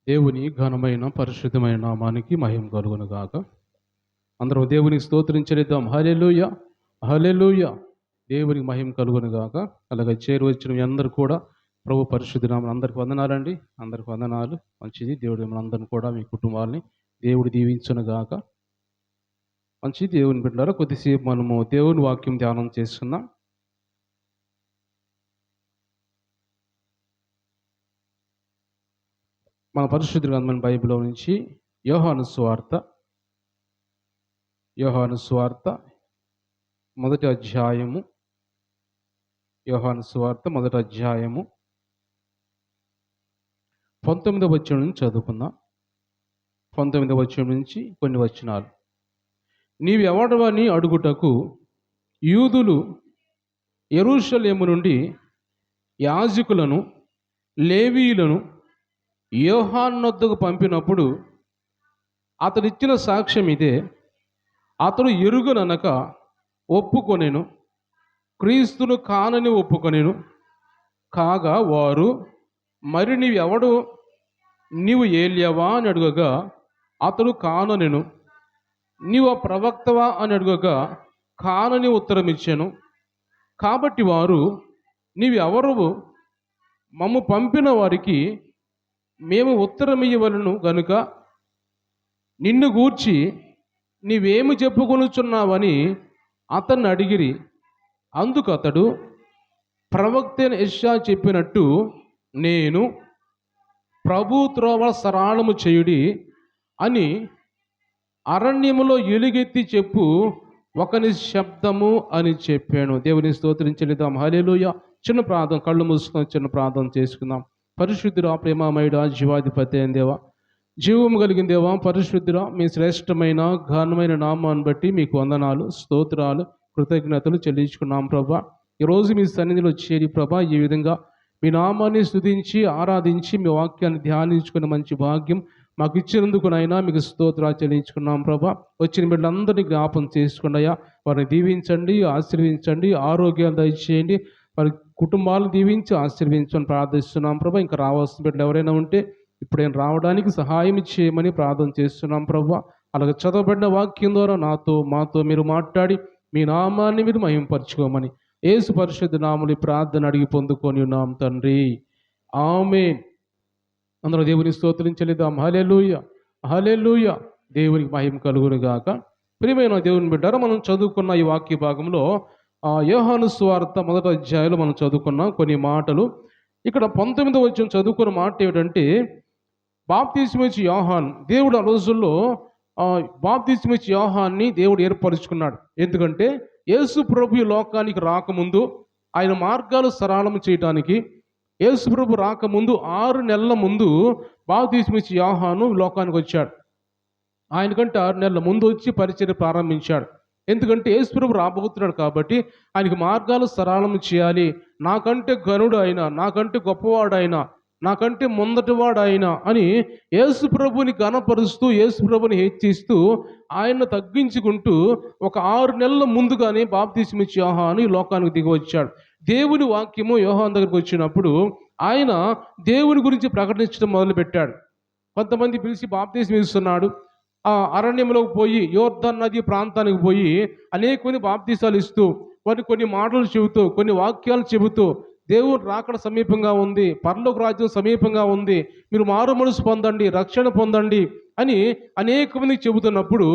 దేవుని ఘనమైన పరిశుద్ధమైన నామానికి మహిమ కలుగును గాక. అందరూ దేవునికి స్తోత్రించలేద్దాం. హల్లెలూయా, హల్లెలూయా. దేవునికి మహిమ కలుగును గాక. అలాగే చేరువచ్చిన మీ అందరూ కూడా ప్రభు పరిశుద్ధ నామమున అందరికి వందనాలండి. అందరికి వందనాలు. మంచిది. దేవుడు మిమ్మల్ని అందరిని కూడా మీ కుటుంబాలని దేవుడు దీవించును గాక. మంచిది. దేవుని బిడ్డలారా, కొద్దిసేపు మనము దేవుని వాక్యం ధ్యానం చేసుకుందాం. మన పరిశుద్ధ గ్రంథమైన బైబిల్లో నుంచి యోహాను సువార్త మొదటి అధ్యాయము, యోహాను సువార్త మొదటి అధ్యాయము 19వ వచనం నుంచి చదువుకుందాం. 19వ వచనం నుంచి కొన్ని వచనాలు. నీవెవడవని అడుగుటకు యూదులు యెరూషలేము నుండి యాజకులను లేవీయులను యోహాను వద్దకు పంపినప్పుడు అతడిచ్చిన సాక్ష్యం ఇదే. అతడు ఎరుగననక ఒప్పుకొనెను, క్రీస్తును కానని ఒప్పుకొనెను. కాగా వారు, మరి నీవెవడు, నీవు ఏలియావా అని అడుగగా అతడు కాననెను. నీవు ఆ ప్రవక్తవా అని అడుగగా కానని ఉత్తరం ఇచ్చాను. కాబట్టి వారు, నీవెవరు, మమ్ము పంపిన వారికి మేము ఉత్తరం ఇయ్యవలను గనుక నిన్ను గూర్చి నీవేమి చెప్పుకొనుచున్నావని అతన్ని అడిగిరి. అందుకు అతడు, ప్రవక్త అయిన యెషయా చెప్పినట్టు నేను ప్రభు త్రోవ సరళము చేయుడి అని అరణ్యములో ఎలుగెత్తి చెప్పు ఒకని శబ్దము అని చెప్పాను. దేవుని స్తోత్రించలేదాం. హల్లెలూయా. చిన్న ప్రార్థన, కళ్ళు మూసుకొని చిన్న ప్రార్థన చేసుకుందాం. పరిశుద్ధుడా, ప్రేమమయుడా, జీవాధిపతి అయిన దేవా, జీవము కలిగిన దేవా, పరిశుద్ధుడా, మీ శ్రేష్టమైన ఘనమైన నామాన్ని బట్టి మీకు వందనాలు, స్తోత్రాలు, కృతజ్ఞతలు చెల్లించుకున్నాం ప్రభా. ఈరోజు మీ సన్నిధిలో చేరి ప్రభా, ఈ విధంగా మీ నామాన్ని స్తుతించి ఆరాధించి మీ వాక్యాన్ని ధ్యానించుకునే మంచి భాగ్యం మాకు ఇచ్చినందుకునైనా మీకు స్తోత్రాలు చెల్లించుకున్నాం ప్రభా. వచ్చిన బిడ్డలందరినీ జ్ఞాపం చేసుకున్నాయా, వారిని దీవించండి, ఆశీర్వించండి, ఆరోగ్యాలు దయచేయండి, వారి కుటుంబాలను దీవించి ఆశీర్వించని ప్రార్థిస్తున్నాం ప్రభా. ఇంకా రావాల్సిన బిడ్డలు ఎవరైనా ఉంటే ఇప్పుడైనా రావడానికి సహాయం చేయమని ప్రార్థన చేస్తున్నాం ప్రభా. అలాగే చదవబడిన వాక్యం ద్వారా మాతో మీరు మాట్లాడి మీ నామాన్ని మీరు మహింపరచుకోమని యేసు పరిశుద్ధ నామములో ప్రార్థన అడిగి పొందుకొని ఉన్నాం తండ్రి, ఆమేన్. అందరూ దేవుని స్తోత్రించలేదాం. హల్లెలూయా, హల్లెలూయా. దేవునికి మహిమ కలుగును గాక. ప్రియమైన దేవుని బిడ్డారా, మనం చదువుకున్న ఈ వాక్య భాగంలో యోహాను సువార్త మొదటి అధ్యాయంలో మనం చదువుకున్నాం కొన్ని మాటలు. ఇక్కడ 19వ వచనం చదువుకున్న మాట ఏమిటంటే, బాప్తిస్మయిచ్చే యోహాను, దేవుడు ఆ రోజుల్లో బాప్తిస్మయిచ్చే యోహాన్ని దేవుడు ఏర్పరుచుకున్నాడు. ఎందుకంటే యేసు ప్రభు లోకానికి రాకముందు, ఆయన మార్గాలు సరళం చేయడానికి యేసు ప్రభు రాకముందు 6 నెలల ముందు బాప్తిస్మయిచ్చే యోహాను లోకానికి వచ్చాడు. ఆయనకంటే 6 నెలల ముందు వచ్చి పరిచర్య ప్రారంభించాడు. ఎందుకంటే యేసు ప్రభు రాబోతున్నాడు కాబట్టి ఆయనకి మార్గాలు సరళం చేయాలి. నాకంటే ఘనుడు అయినా, నాకంటే గొప్పవాడు అయినా, నాకంటే ముందటివాడు అయినా అని యేసు ప్రభుని ఘనపరుస్తూ, యేసు ప్రభుని హెచ్చిస్తూ, ఆయన్ను తగ్గించుకుంటూ ఒక 6 నెలల ముందుగానే బాప్తిస్మయిచ్చే యోహాను ఈ లోకానికి దిగి వచ్చాడు. దేవుని వాక్యము యోహాను దగ్గరికి వచ్చినప్పుడు ఆయన దేవుని గురించి ప్రకటించడం మొదలుపెట్టాడు. కొంతమంది పిలిచి బాప్తిస్మం ఇస్తున్నాడు. ఆ అరణ్యంలోకి పోయి యోర్దాను నది ప్రాంతానికి పోయి అనేక మంది బాప్తీసాలు ఇస్తూ, కొన్ని మాటలు చెబుతూ, కొన్ని వాక్యాలు చెబుతూ, దేవుడు రాకడ సమీపంగా ఉంది, పరలోక రాజ్యం సమీపంగా ఉంది, మీరు మారు మనసు పొందండి, రక్షణ పొందండి అని అనేక మందికి చెబుతున్నప్పుడు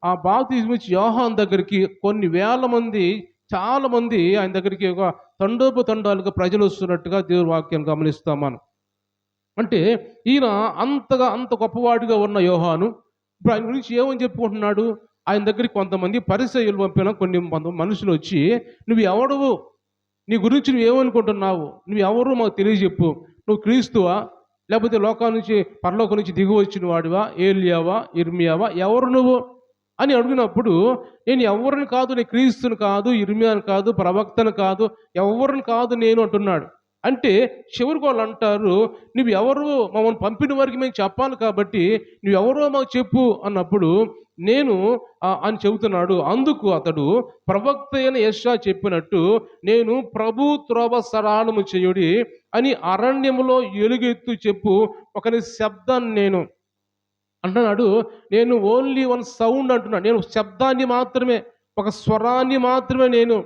ఆ బాప్తిస్మం ఇచ్చే యోహాను దగ్గరికి కొన్ని వేల మంది, చాలా మంది ఆయన దగ్గరికి ఒక తండోపతండాలుగా ప్రజలు వస్తున్నట్టుగా దేవుని వాక్యాన్ని గమనిస్తాం మనం. అంటే ఈయన అంత గొప్పవాడిగా ఉన్న యోహాను ఇప్పుడు ఆయన గురించి ఏమని చెప్పుకుంటున్నాడు? ఆయన దగ్గరికి కొంతమంది పరిసయ్యులు పంపిన కొన్ని మనుషులు వచ్చి, నువ్వు ఎవడవు, నీ గురించి నువ్వు ఏమనుకుంటున్నావు, నువ్వు ఎవరు మాకు తెలియజెప్పు, నువ్వు క్రీస్తువా, లేకపోతే పరలోకం నుంచి దిగి వచ్చిన వాడివా, ఏలియావా, ఇర్మియావా, ఎవరు నువ్వు అని అడిగినప్పుడు, నేను ఎవరిని కాదు, నేను క్రీస్తుని కాదు, ఇర్మియాని కాదు, ప్రవక్తను కాదు, ఎవరిని కాదు నేను అంటున్నాడు. అంటే చివరికి వాళ్ళు అంటారు, నువ్వు ఎవరు మమ్మల్ని పంపిన వారికి మేము చెప్పాలి కాబట్టి నువ్వెవరో మాకు చెప్పు అన్నప్పుడు నేను అని చెబుతున్నాడు. అందుకు అతడు ప్రవక్త అయిన యెషయా చెప్పినట్టు నేను ప్రభు త్రోవ సరళము చేయుడి అని అరణ్యములో ఎలుగెత్తు చెప్పు ఒకని శబ్దాన్ని నేను అంటున్నాడు. నేను ఓన్లీ వన్ సౌండ్ అంటున్నాను. నేను శబ్దాన్ని మాత్రమే, ఒక స్వరాన్ని మాత్రమే నేను.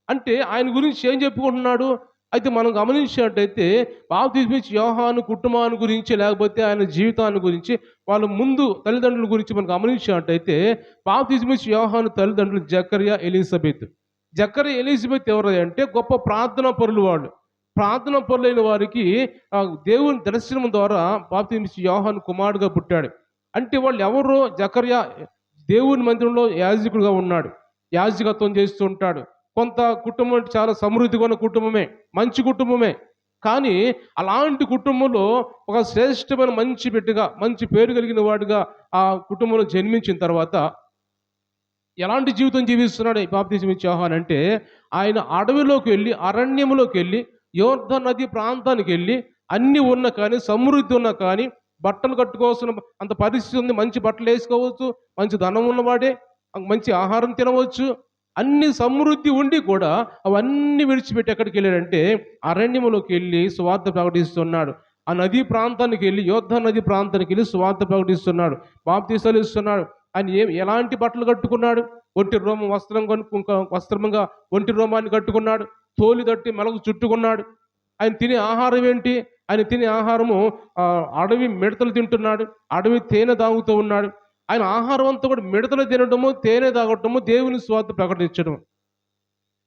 అంటే ఆయన గురించి ఏం చెప్పుకుంటున్నాడు? అయితే మనం గమనించినట్టయితే బాప్తిస్మిచ్చి యోహాను కుటుంబాన్ని గురించి, లేకపోతే ఆయన జీవితాన్ని గురించి, వాళ్ళ ముందు తల్లిదండ్రుల గురించి మనం గమనించినట్టయితే బాప్తిస్మిచ్చి యోహాను తల్లిదండ్రులు జకర్యా, ఎలిజబెత్. జకర్యా, ఎలిజబెత్ ఎవరు అంటే గొప్ప ప్రార్థనా పరులు వాళ్ళు. ప్రార్థనా పరులైన వారికి దేవుని దర్శనం ద్వారా బాప్తిస్మిచ్చి యోహాను కుమారుడుగా పుట్టాడు. అంటే వాళ్ళు ఎవరో? జకర్యా దేవుని మందిరంలో యాజకుడుగా ఉన్నాడు, యాజకత్వం చేస్తూ ఉంటాడు. కొంత కుటుంబం చాలా సమృద్ధిగా ఉన్న కుటుంబమే, మంచి కుటుంబమే. కానీ అలాంటి కుటుంబంలో ఒక శ్రేష్టమైన మంచి బిడ్డగా, మంచి పేరు కలిగిన వాడుగా ఆ కుటుంబంలో జన్మించిన తర్వాత ఎలాంటి జీవితం జీవిస్తున్నాడు బాప్తిస్మిచ్చే యోహాను అంటే, ఆయన అడవిలోకి వెళ్ళి, అరణ్యంలోకి వెళ్ళి, యోర్దాను నది ప్రాంతానికి వెళ్ళి, అన్నీ ఉన్నా కానీ, సమృద్ధి ఉన్నా కానీ, బట్టలు కట్టుకోవాల్సిన అంత పరిస్థితి ఉంది, మంచి బట్టలు వేసుకోవచ్చు, మంచి ధనం ఉన్నవాడే, మంచి ఆహారం తినవచ్చు, అన్ని సమృద్ధి ఉండి కూడా అవన్నీ విడిచిపెట్టి ఎక్కడికి వెళ్ళాడంటే అరణ్యములోకి వెళ్ళి సువార్త ప్రకటిస్తున్నాడు. ఆ నదీ ప్రాంతానికి వెళ్ళి, యోర్దాను నది ప్రాంతానికి వెళ్ళి సువార్త ప్రకటిస్తున్నాడు, బాప్తీసాలు ఇస్తున్నాడు. ఆయన ఎలాంటి బట్టలు కట్టుకున్నాడు? ఒంటి రోమం వస్త్రంగా ఒంటి రోమాన్ని కట్టుకున్నాడు, తోలి తట్టి మెలకు చుట్టుకున్నాడు. ఆయన తినే ఆహారం ఏంటి? ఆయన తినే ఆహారము అడవి మిడతలు తింటున్నాడు, అడవి తేనె తాగుతూ ఉన్నాడు. ఆయన ఆహారం అంతా కూడా మిడతలు తినడము, తేనె తాగటము, దేవుని స్వార్థ ప్రకటించడం.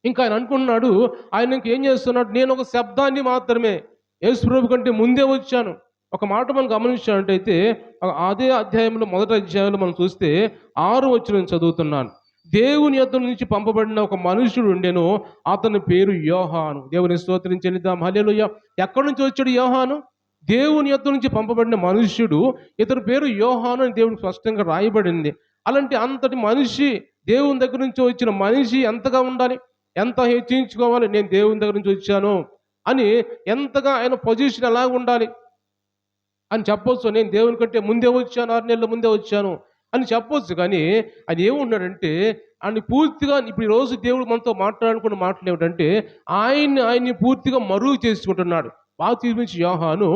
ఇంకా ఆయన అనుకున్నాడు, ఆయన ఇంకేం చేస్తున్నాడు? నేను ఒక శబ్దాన్ని మాత్రమే, యేసు ప్రభు కంటే ముందే వచ్చాను. ఒక మాట మనం గమనించినట్టయితే అదే అధ్యాయంలో, మొదటి అధ్యాయంలో మనం చూస్తే 6వ వచనం చదువుతున్నాను. దేవుని యొద్ద నుంచి పంపబడిన ఒక మనుషుడు ఉండెను, అతని పేరు యోహాను. దేవుని స్తోత్రం చెల్లిద్దాం, హల్లెలూయా. ఎక్కడి నుంచి వచ్చాడు యోహాను? దేవుని యొద్ద నుంచి పంపబడిన మనుష్యుడు, ఇతని పేరు యోహాను అని దేవునికి స్పష్టంగా రాయబడింది. అలాంటి అంతటి మనిషి, దేవుని దగ్గర నుంచి వచ్చిన మనిషి ఎంతగా ఉండాలి? ఎంత హెచ్చించుకోవాలి? నేను దేవుని దగ్గర నుంచి వచ్చాను అని ఎంతగా ఆయన పొజిషన్ ఎలా ఉండాలి అని చెప్పొచ్చు. నేను దేవుని కంటే ముందే వచ్చాను, 6 నెలల ముందే వచ్చాను అని చెప్పొచ్చు. కానీ ఆయన ఏమున్నాడంటే, ఆయన పూర్తిగా ఇప్పుడు ఈరోజు దేవుడు మనతో మాట్లాడుకున్న మాటలు ఏమిటంటే, ఆయన్ని పూర్తిగా మరుగు చేసుకుంటున్నాడు. బాప్తిస్మిచ్చే యోహాను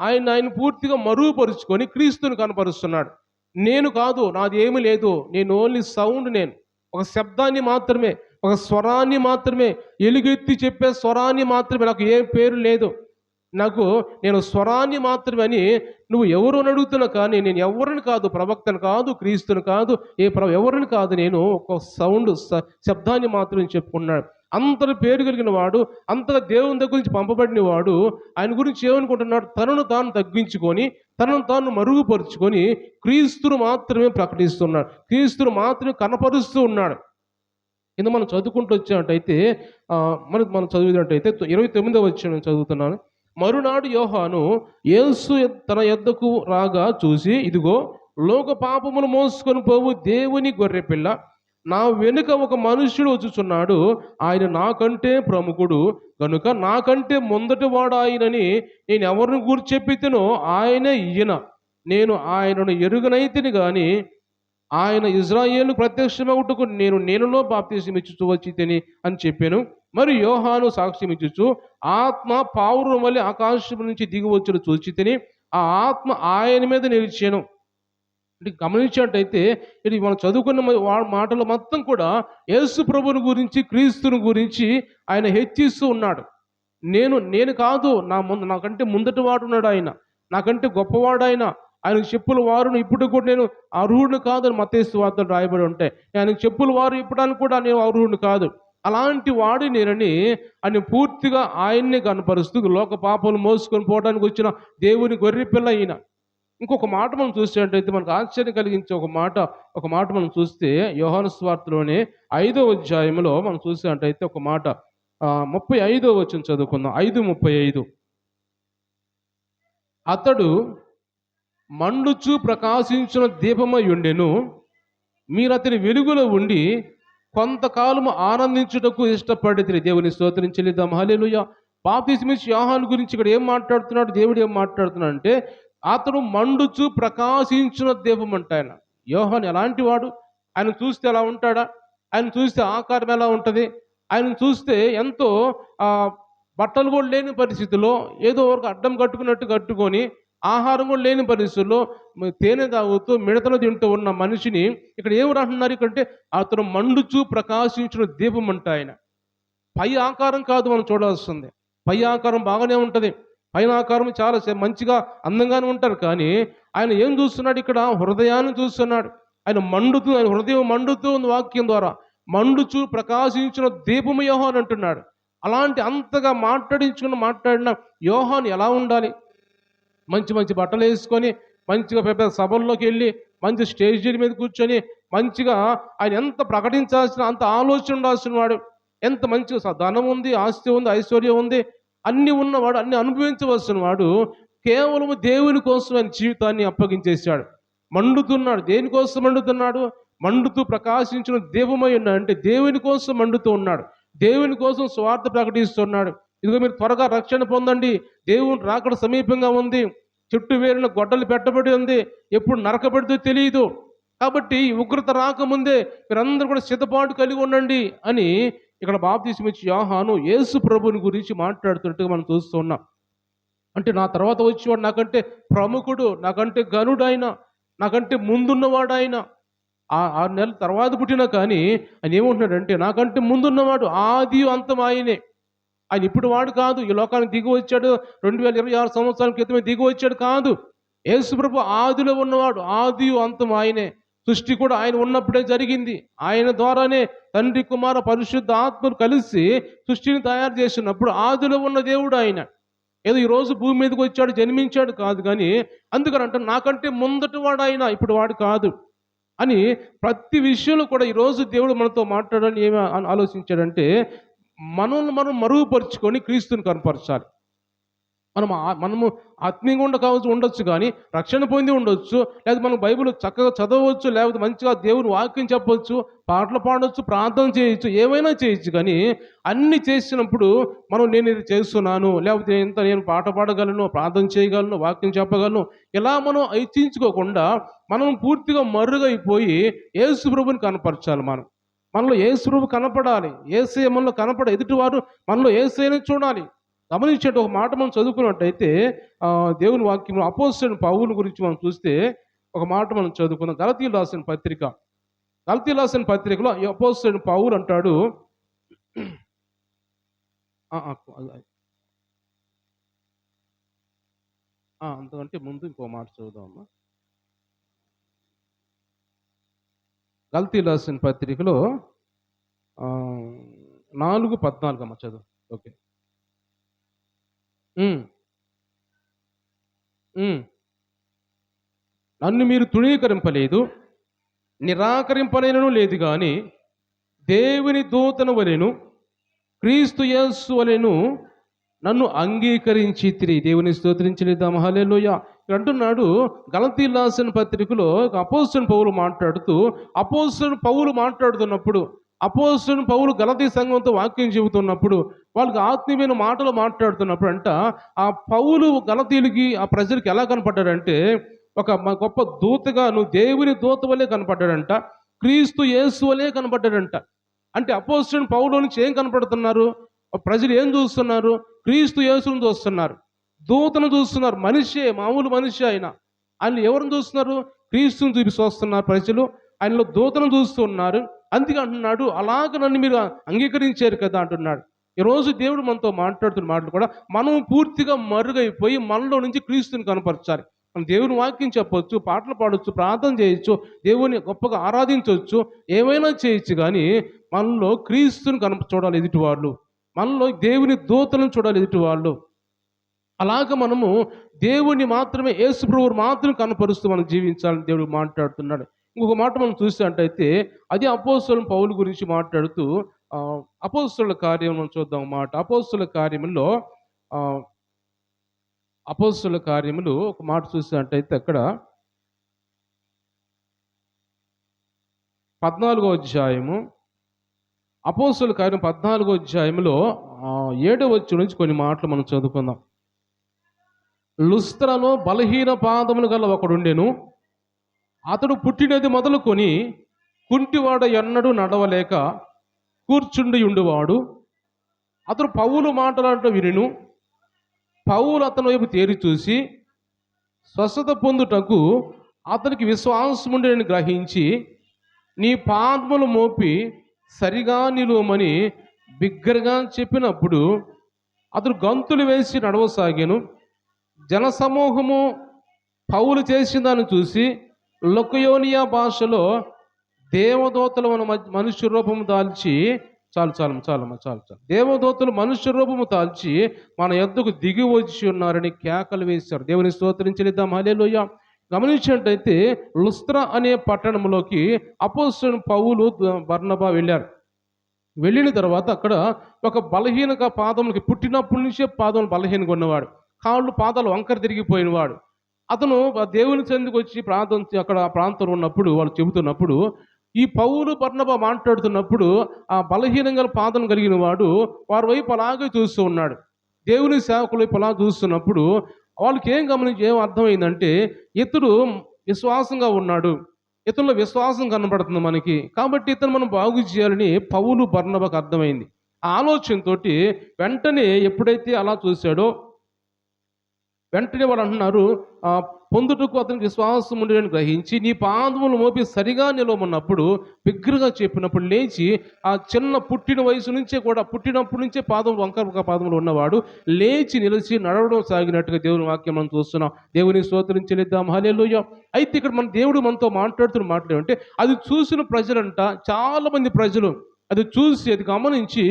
ఆయన పూర్తిగా మరుగుపరుచుకొని క్రీస్తుని కనపరుస్తున్నాడు. నేను కాదు, నాది ఏమీ లేదు, నేను ఓన్లీ సౌండ్, నేను ఒక శబ్దాన్ని మాత్రమే, ఒక స్వరాన్ని మాత్రమే, ఎలుగెత్తి చెప్పే స్వరాన్ని మాత్రమే, నాకు ఏ పేరు లేదు, నేను స్వరాన్ని మాత్రమే అని నువ్వు ఎవరు అని అడుగుతున్నా. కానీ నేను ఎవరిని కాదు, ప్రవక్తను కాదు, క్రీస్తుని కాదు, ఎవరిని కాదు, నేను ఒక సౌండ్, శబ్దాన్ని మాత్రమే చెప్పుకున్నాడు. అంతటి పేరు కలిగిన వాడు, అంతగా దేవుని దగ్గర నుంచి పంపబడిన వాడు ఆయన గురించి ఏమనుకుంటున్నాడు? తనను తాను తగ్గించుకొని, తనను తాను మరుగుపరుచుకొని క్రీస్తును మాత్రమే ప్రకటిస్తున్నాడు, క్రీస్తును మాత్రమే కనపరుస్తూ ఉన్నాడు. కింద మనం చదువుకుంటూ వచ్చేటట్టయితే మనం చదివినట్టయితే 29వ వచనం చదువుతున్నాను. మరునాడు యోహాను యేసు తన యొద్దకు రాగా చూసి, ఇదిగో లోక పాపములు మోసుకొని పోవు దేవుని గొర్రెపిల్ల, నా వెనుక ఒక మనుష్యుడు వచ్చుచున్నాడు, ఆయన నాకంటే ప్రముఖుడు కనుక నాకంటే ముందటి వాడు ఆయనని నేను ఎవరిని గురించి చెప్పితేనో ఆయనే ఈయన. నేను ఆయనను ఎరుగనైతిని గాని ఆయన ఇజ్రాయేలు ప్రత్యక్షమగుటకు నేను నీళ్ళలో బాప్తిసం ఇచ్చుచూ వచ్చి తిని అని చెప్పాను. మరి యోహాను సాక్ష్యం ఇచ్చుచు, ఆత్మ పావురం వలె ఆకాశం నుంచి దిగి వచ్చును చూచి తిని, ఆ ఆత్మ ఆయన మీద నిలిచాను. అంటే గమనించినట్టయితే ఇది మనం చదువుకున్న మాటలు మొత్తం కూడా యేసు ప్రభుని గురించి, క్రీస్తుని గురించి ఆయన హెచ్చిస్తూ ఉన్నాడు. నేను కాదు, నాకంటే ముందటి వాడు ఉన్నాడు, ఆయన నాకంటే గొప్పవాడు, ఆయనకు చెప్పుల వారును ఇప్పుడు కూడా నేను అర్హుడిని కాదు అని మత్తయి సువార్తలో రాయబడి ఉంటాయి. ఆయనకు చెప్పుల వారు ఇప్పడానికి కూడా నేను అర్హుడిని కాదు, అలాంటి వాడి నేనని ఆయన పూర్తిగా ఆయన్ని కనపరుస్తూ లోక పాపలు మోసుకొని పోవడానికి వచ్చిన దేవుని గొర్రెపిల్ల ఈయన. ఇంకొక మాట మనం చూసేటట్టయితే మనకు ఆశ్చర్యం కలిగించే ఒక మాట మనం చూస్తే యోహాను సువార్తలోనే 5వ అధ్యాయంలో మనం చూసేటట్టయితే ఒక మాట 35వ వచనం చదువుకుందాం. 5:35. అతడు మండుచు ప్రకాశించిన దీపమై ఉండెను, మీరు అతని వెలుగులో ఉండి కొంతకాలము ఆనందించుటకు ఇష్టపడితిరి. దేవుని స్తోత్రం చెల్లిద్దాం, హల్లెలూయా. బాప్తిస్మిచ్చి యోహాను గురించి ఇక్కడ ఏం మాట్లాడుతున్నాడు, దేవుడు ఏం మాట్లాడుతున్నాడు అంటే, అతడు మండుచు ప్రకాశించిన దీపం అంట ఆయన. యోహాను ఎలాంటి వాడు? ఆయన చూస్తే ఎలా ఉంటాడా? ఆయన చూస్తే ఆకారం ఎలా ఉంటుంది? ఆయన చూస్తే ఎంతో ఆ, బట్టలు కూడా లేని పరిస్థితిలో ఏదో ఒక అడ్డం కట్టుకున్నట్టు కట్టుకొని, ఆహారం కూడా లేని పరిస్థితుల్లో తేనె తాగుతూ మిడతలు తింటూ ఉన్న మనిషిని ఇక్కడ ఏమి అంటున్నారు ఇక్కడంటే, అతను మండుచు ప్రకాశించిన దీపం అంట ఆయన. పై ఆకారం కాదు మనం చూడాల్సింది. పై ఆకారం బాగానే ఉంటుంది. పైన ఆకారం చాలా మంచిగా అందంగానే ఉంటారు. కానీ ఆయన ఏం చూస్తున్నాడు ఇక్కడ? హృదయాన్ని చూస్తున్నాడు. ఆయన హృదయం మండుతూ ఉంది వాక్యం ద్వారా. మండుచు ప్రకాశించిన దీపము యోహాను అంటున్నాడు. అలాంటి అంతగా మాట్లాడిన యోహాను ఎలా ఉండాలి? మంచి మంచి బట్టలు వేసుకొని, మంచిగా పెద్ద సభల్లోకి వెళ్ళి, మంచి స్టేజీల మీద కూర్చొని, మంచిగా ఆయన ఎంత ప్రకటించాల్సిన అంత ఆలోచన ఉండాల్సిన వాడు. ఎంత మంచిగా ధనం ఉంది, ఆస్తి ఉంది, ఐశ్వర్యం ఉంది, అన్నీ ఉన్నవాడు, అన్ని అనుభవించవలసిన వాడు కేవలం దేవుని కోసం ఆయన జీవితాన్ని అప్పగించేశాడు. మండుతున్నాడు. దేనికోసం మండుతున్నాడు? మండుతూ ప్రకాశించిన దీపమై ఉన్నాడు. అంటే దేవుని కోసం మండుతూ ఉన్నాడు. దేవుని కోసం స్వార్థ ప్రకటిస్తున్నాడు. ఇదిగో మీరు త్వరగా రక్షణ పొందండి, దేవుని రాకడ సమీపంగా ఉంది, చుట్టూ వేరిన గొడ్డలు పెట్టబడి ఉంది, ఎప్పుడు నరకబడితో తెలియదు, కాబట్టి ఉగ్రత రాకముందే మీరందరూ కూడా సిద్ధపాటు కలిగి ఉండండి అని ఇక్కడ బాప్తిస్మిచ్చి యోహాను యేసు ప్రభుని గురించి మాట్లాడుతున్నట్టుగా మనం చూస్తూ ఉన్నాం. అంటే నా తర్వాత వచ్చేవాడు నాకంటే ప్రముఖుడు, నాకంటే ఘనుడు ఆయన, నాకంటే ముందున్నవాడు ఆయన. 6 నెలల తర్వాత పుట్టినా కానీ ఆయన ఏమంటున్నాడంటే, నాకంటే ముందున్నవాడు, ఆది అంతం ఆయనే. ఆయన ఇప్పుడు వాడు కాదు, ఈ లోకానికి దిగి వచ్చాడు 2026 సంవత్సరాల క్రితమే దిగి వచ్చాడు కాదు. యేసు ప్రభు ఆదిలో ఉన్నవాడు, ఆది అంతం ఆయనే. సృష్టి కూడా ఆయన ఉన్నప్పుడే జరిగింది. ఆయన ద్వారానే తండ్రి కుమార పరిశుద్ధ ఆత్మలు కలిసి సృష్టిని తయారు చేసినప్పుడు ఆదిలో ఉన్న దేవుడు ఆయన. ఏదో ఈరోజు భూమి మీదకి వచ్చాడు, జన్మించాడు కాదు. కానీ అందుకని అంటే నాకంటే ముందటి వాడు ఆయన, ఇప్పుడు వాడు కాదు అని ప్రతి విషయంలో కూడా ఈరోజు దేవుడు మనతో మాట్లాడాలని ఏమి ఆలోచించాడంటే, మనం మరుగుపరుచుకొని క్రీస్తుని కనపరచాలి. మనము ఆత్మీయంగా ఉండొచ్చు, కానీ రక్షణ పొంది ఉండొచ్చు, లేదా మనం బైబిల్ చక్కగా చదవచ్చు, లేకపోతే మంచిగా దేవుని వాక్యం చెప్పవచ్చు, పాటలు పాడవచ్చు, ప్రార్థన చేయొచ్చు, ఏమైనా చేయొచ్చు. కానీ అన్ని చేసినప్పుడు నేను ఇది చేస్తున్నాను, లేకపోతే నేను పాట పాడగలను, ప్రార్థన చేయగలను, వాక్యం చెప్పగలను, ఇలా మనం హెచ్చించుకోకుండా మనం పూర్తిగా మరుగైపోయి యేసు ప్రభుని కనపరచాలి. మనలో యేసు ప్రభు కనపడాలి. యేసయ్య మనలో ఎదుటివారు మనలో యేసయ్యని చూడాలి. గమనించేట ఒక మాట మనం చదువుకున్నట్టయితే దేవుని వాక్యం అపోస్తలుడైన పౌలు గురించి మనం చూస్తే ఒక మాట మనం చదువుకున్నాం. గలతీయులకు రాసిన పత్రికలో అపోస్తలుడైన పౌలు అంటాడు, అంతకంటే ముందు ఇంకో మాట చదువుదామమ్మా. గలతీయులకు రాసిన పత్రికలో 4:14 అమ్మ చదువు. ఓకే. నన్ను మీరు తృణీకరింపలేదు, నిరాకరింపలేనను లేదు, కానీ దేవుని దూతను వలెను, క్రీస్తు యేసు వలెను నన్ను అంగీకరించితిరి. దేవుని స్తోత్రించలేదాం. హల్లెలూయా. ఇక్కడ అంటున్నాడు, గలతీయులకు రాసిన పత్రికలో అపోస్తలుడైన పౌలు మాట్లాడుతూ, అపోస్తలుడైన పౌలు మాట్లాడుతున్నప్పుడు, అపోస్తలుడైన పౌలు గలతీ సంఘంతో వాక్యం చెబుతున్నప్పుడు, వాళ్ళకి ఆత్మీయమైన మాటలు మాట్లాడుతున్నప్పుడు అంట, ఆ పౌలు గలతీయులకి ఆ ప్రజలకి ఎలా కనపడ్డాడంటే, ఒక గొప్ప దూతగా, నువ్వు దేవుని దూత వలె కనపడ్డాడంట, క్రీస్తు యేసు వలె కనపడ్డాడంట. అంటే అపోస్తలుడైన పౌలు నుంచి ఏం కనపడుతున్నారు? ప్రజలు ఏం చూస్తున్నారు? క్రీస్తు యేసును చూస్తున్నారు, దూతను చూస్తున్నారు. మామూలు మనిషి ఆయన ఎవరిని చూస్తున్నారు? క్రీస్తుని చూస్తున్నారు ప్రజలు, ఆయనలో దూతను చూస్తున్నారు. అందుకే అంటున్నాడు, అలాగ నన్ను మీరు అంగీకరించారు కదా అంటున్నాడు. ఈరోజు దేవుడు మనతో మాట్లాడుతున్న మాటలు కూడా మనం పూర్తిగా మరుగైపోయి మనలో నుంచి క్రీస్తుని కనపరచాలి. మనం దేవుని వాక్యం చెప్పొచ్చు, పాటలు పాడొచ్చు, ప్రార్థన చేయొచ్చు, దేవుని గొప్పగా ఆరాధించవచ్చు, ఏమైనా చేయొచ్చు. కానీ మనలో క్రీస్తుని చూడాలి ఎదుటివాళ్ళు, మనలో దేవుని దూతలను చూడాలి ఎదుటివాళ్ళు. అలాగ మనము దేవుని మాత్రమే, యేసు ప్రభువుని మాత్రమే కనపరుస్తూ మనం జీవించాలని దేవుడు మాట్లాడుతున్నాడు. ఇంకొక మాట మనం చూసినట్టయితే అది అపోస్తలుడైన పౌలు గురించి మాట్లాడుతూ అపోస్తలుల కార్యం మనం చూద్దాం మాట. అపోస్తలుల కార్యములు ఒక మాట చూసినట్టయితే అక్కడ 14వ అధ్యాయము, అపోస్తలుల కార్యం 14వ అధ్యాయంలో 7వ వచనం నుంచి కొన్ని మాటలు మనం చదువుకుందాం. లుస్త్రలో బలహీన పాదములు గల ఒకడుండెను. అతడు పుట్టినది మొదలుకొని కుంటివాడ ఎన్నడూ నడవలేక కూర్చుండి ఉండువాడు. అతడు పౌలు మాటలాడటం వినెను. పౌలు అతని వైపు తేరి చూసి స్వస్థత పొందుటకు అతనికి విశ్వాసముండెనని గ్రహించి, నీ పాదములు మోపి సరిగా నిలువమని బిగ్గరగా చెప్పినప్పుడు అతడు గంతులు వేసి నడవసాగాను. జనసమూహము పౌలు చేసిన దాన్ని చూసి లుకయోనియా భాషలో దేవదూతలు మనుష్య రూపము దాల్చి చాలు దేవదూతలు మనుష్య రూపము దాల్చి మన యొద్దకు దిగి వచ్చి ఉన్నారని కేకలు వేశారు. దేవుని స్తోత్రించలేద్దాం. హల్లెలూయా. గమనించినట్టయితే లుస్త్ర అనే పట్టణంలోకి అపోస్తలుడైన పౌలు బర్నబా వెళ్ళారు. వెళ్ళిన తర్వాత అక్కడ ఒక బలహీనగా పాదములకి పుట్టినప్పటి నుంచే పాదములు బలహీనగా ఉన్నవాడు, పాదాలు వంకర తిరిగిపోయినవాడు. అతను దేవుని చెందుకు వచ్చి అక్కడ ప్రాంతంలో ఉన్నప్పుడు వాళ్ళు చెబుతున్నప్పుడు ఈ పౌలు బర్నబా మాట్లాడుతున్నప్పుడు ఆ బలహీనంగా పాదం కలిగిన వాడు వారి వైపు అలాగే చూస్తూ ఉన్నాడు. దేవుని సేవకుల వైపు అలా చూస్తున్నప్పుడు వాళ్ళకి ఏం అర్థమైందంటే ఇతడు విశ్వాసంగా ఉన్నాడు, ఇతనిలో విశ్వాసం కనబడుతుంది మనకి, కాబట్టి ఇతను మనం బాగు చేయాలని పౌలు బర్నబాకు అర్థమైంది. ఆ ఆలోచనతో వెంటనే ఎప్పుడైతే అలా చూశాడో వెంటనే వాళ్ళు అంటున్నారు, పొందుటకు అతనికి విశ్వాసం ఉండేదని గ్రహించి నీ పాదములు మోపి సరిగా నిలవమన్నప్పుడు బిగ్గరగా చెప్పినప్పుడు లేచి ఆ చిన్న పుట్టిన వయసు నుంచే కూడా పుట్టినప్పటి నుంచే వంకర పాదములు ఉన్నవాడు లేచి నిలిచి నడవడం సాగినట్టుగా దేవుని వాక్యం మనం చూస్తున్నాం. దేవుని స్తోత్రం చెల్లిద్దాం. హల్లెలూయా. అయితే ఇక్కడ మన దేవుడు మనతో మాట్లాడుతున్న మాటలు ఏమంటే అది చూసిన ప్రజలంట, చాలా మంది ప్రజలు అది చూసి అది గమనించి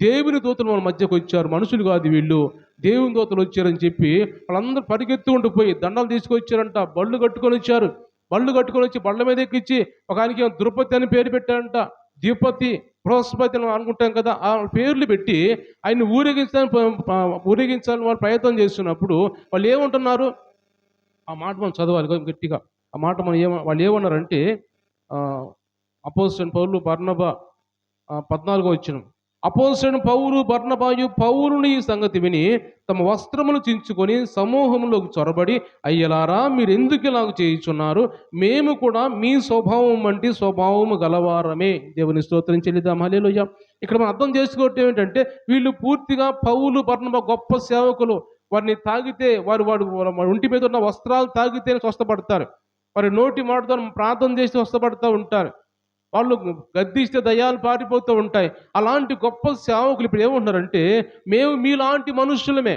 దేవుని దూతలు మన మధ్యకు వచ్చారు, మనుషులు కాదు వీళ్ళు, దేవుని దూతలు వచ్చారని చెప్పి వాళ్ళందరూ పరిగెత్తుకుంటూ పోయి దండలు తీసుకొచ్చారంట. బళ్ళు కట్టుకొని వచ్చారు. బళ్ళు కట్టుకొని వచ్చి బళ్ళ మీద ఎక్కించి ఒక ఆయనకి ద్రుపతి అని పేరు పెట్టారంట. ద్విపతి, బృహస్పతి అని అనుకుంటాం కదా, ఆ పేర్లు పెట్టి ఆయన్ని ఊరేగించాలని వాళ్ళు ప్రయత్నం చేస్తున్నప్పుడు వాళ్ళు ఏమంటున్నారు, ఆ మాట మనం చదవాలి గట్టిగా. ఆ మాట వాళ్ళు ఏమన్నారంటే అపోస్తలుడైన పౌలు బర్నబా 14వ వచనం, అపోస్తలుడైన పౌలు బర్నబాయు పౌలుని ఈ సంగతి విని తమ వస్త్రములు చించుకొని సమూహంలోకి చొరబడి, అయ్యలారా మీరు ఎందుకు ఇలాగ చేయుచున్నారు, మేము కూడా మీ స్వభావం వంటి స్వభావము గలవారమే. దేవుని స్తోత్రం చెల్లిద్దాం. హల్లెలూయా. ఇక్కడ మనం అర్థం చేసుకోవటం ఏంటంటే వీళ్ళు పూర్తిగా పౌలు బర్నబా గొప్ప సేవకులు. వారిని తాగితే వారి ఒంటి మీద ఉన్న వస్త్రాలు తాగితేనే స్వస్థపడతారు. వారి నోటి మాటతో ప్రార్థన చేసి స్వస్థపడుతూ ఉంటారు. వాళ్ళు గద్దిస్తే దయ్యాలు పారిపోతూ ఉంటాయి. అలాంటి గొప్ప సేవకులు ఇప్పుడు ఏమంటున్నారంటే మేము మీలాంటి మనుషులమే,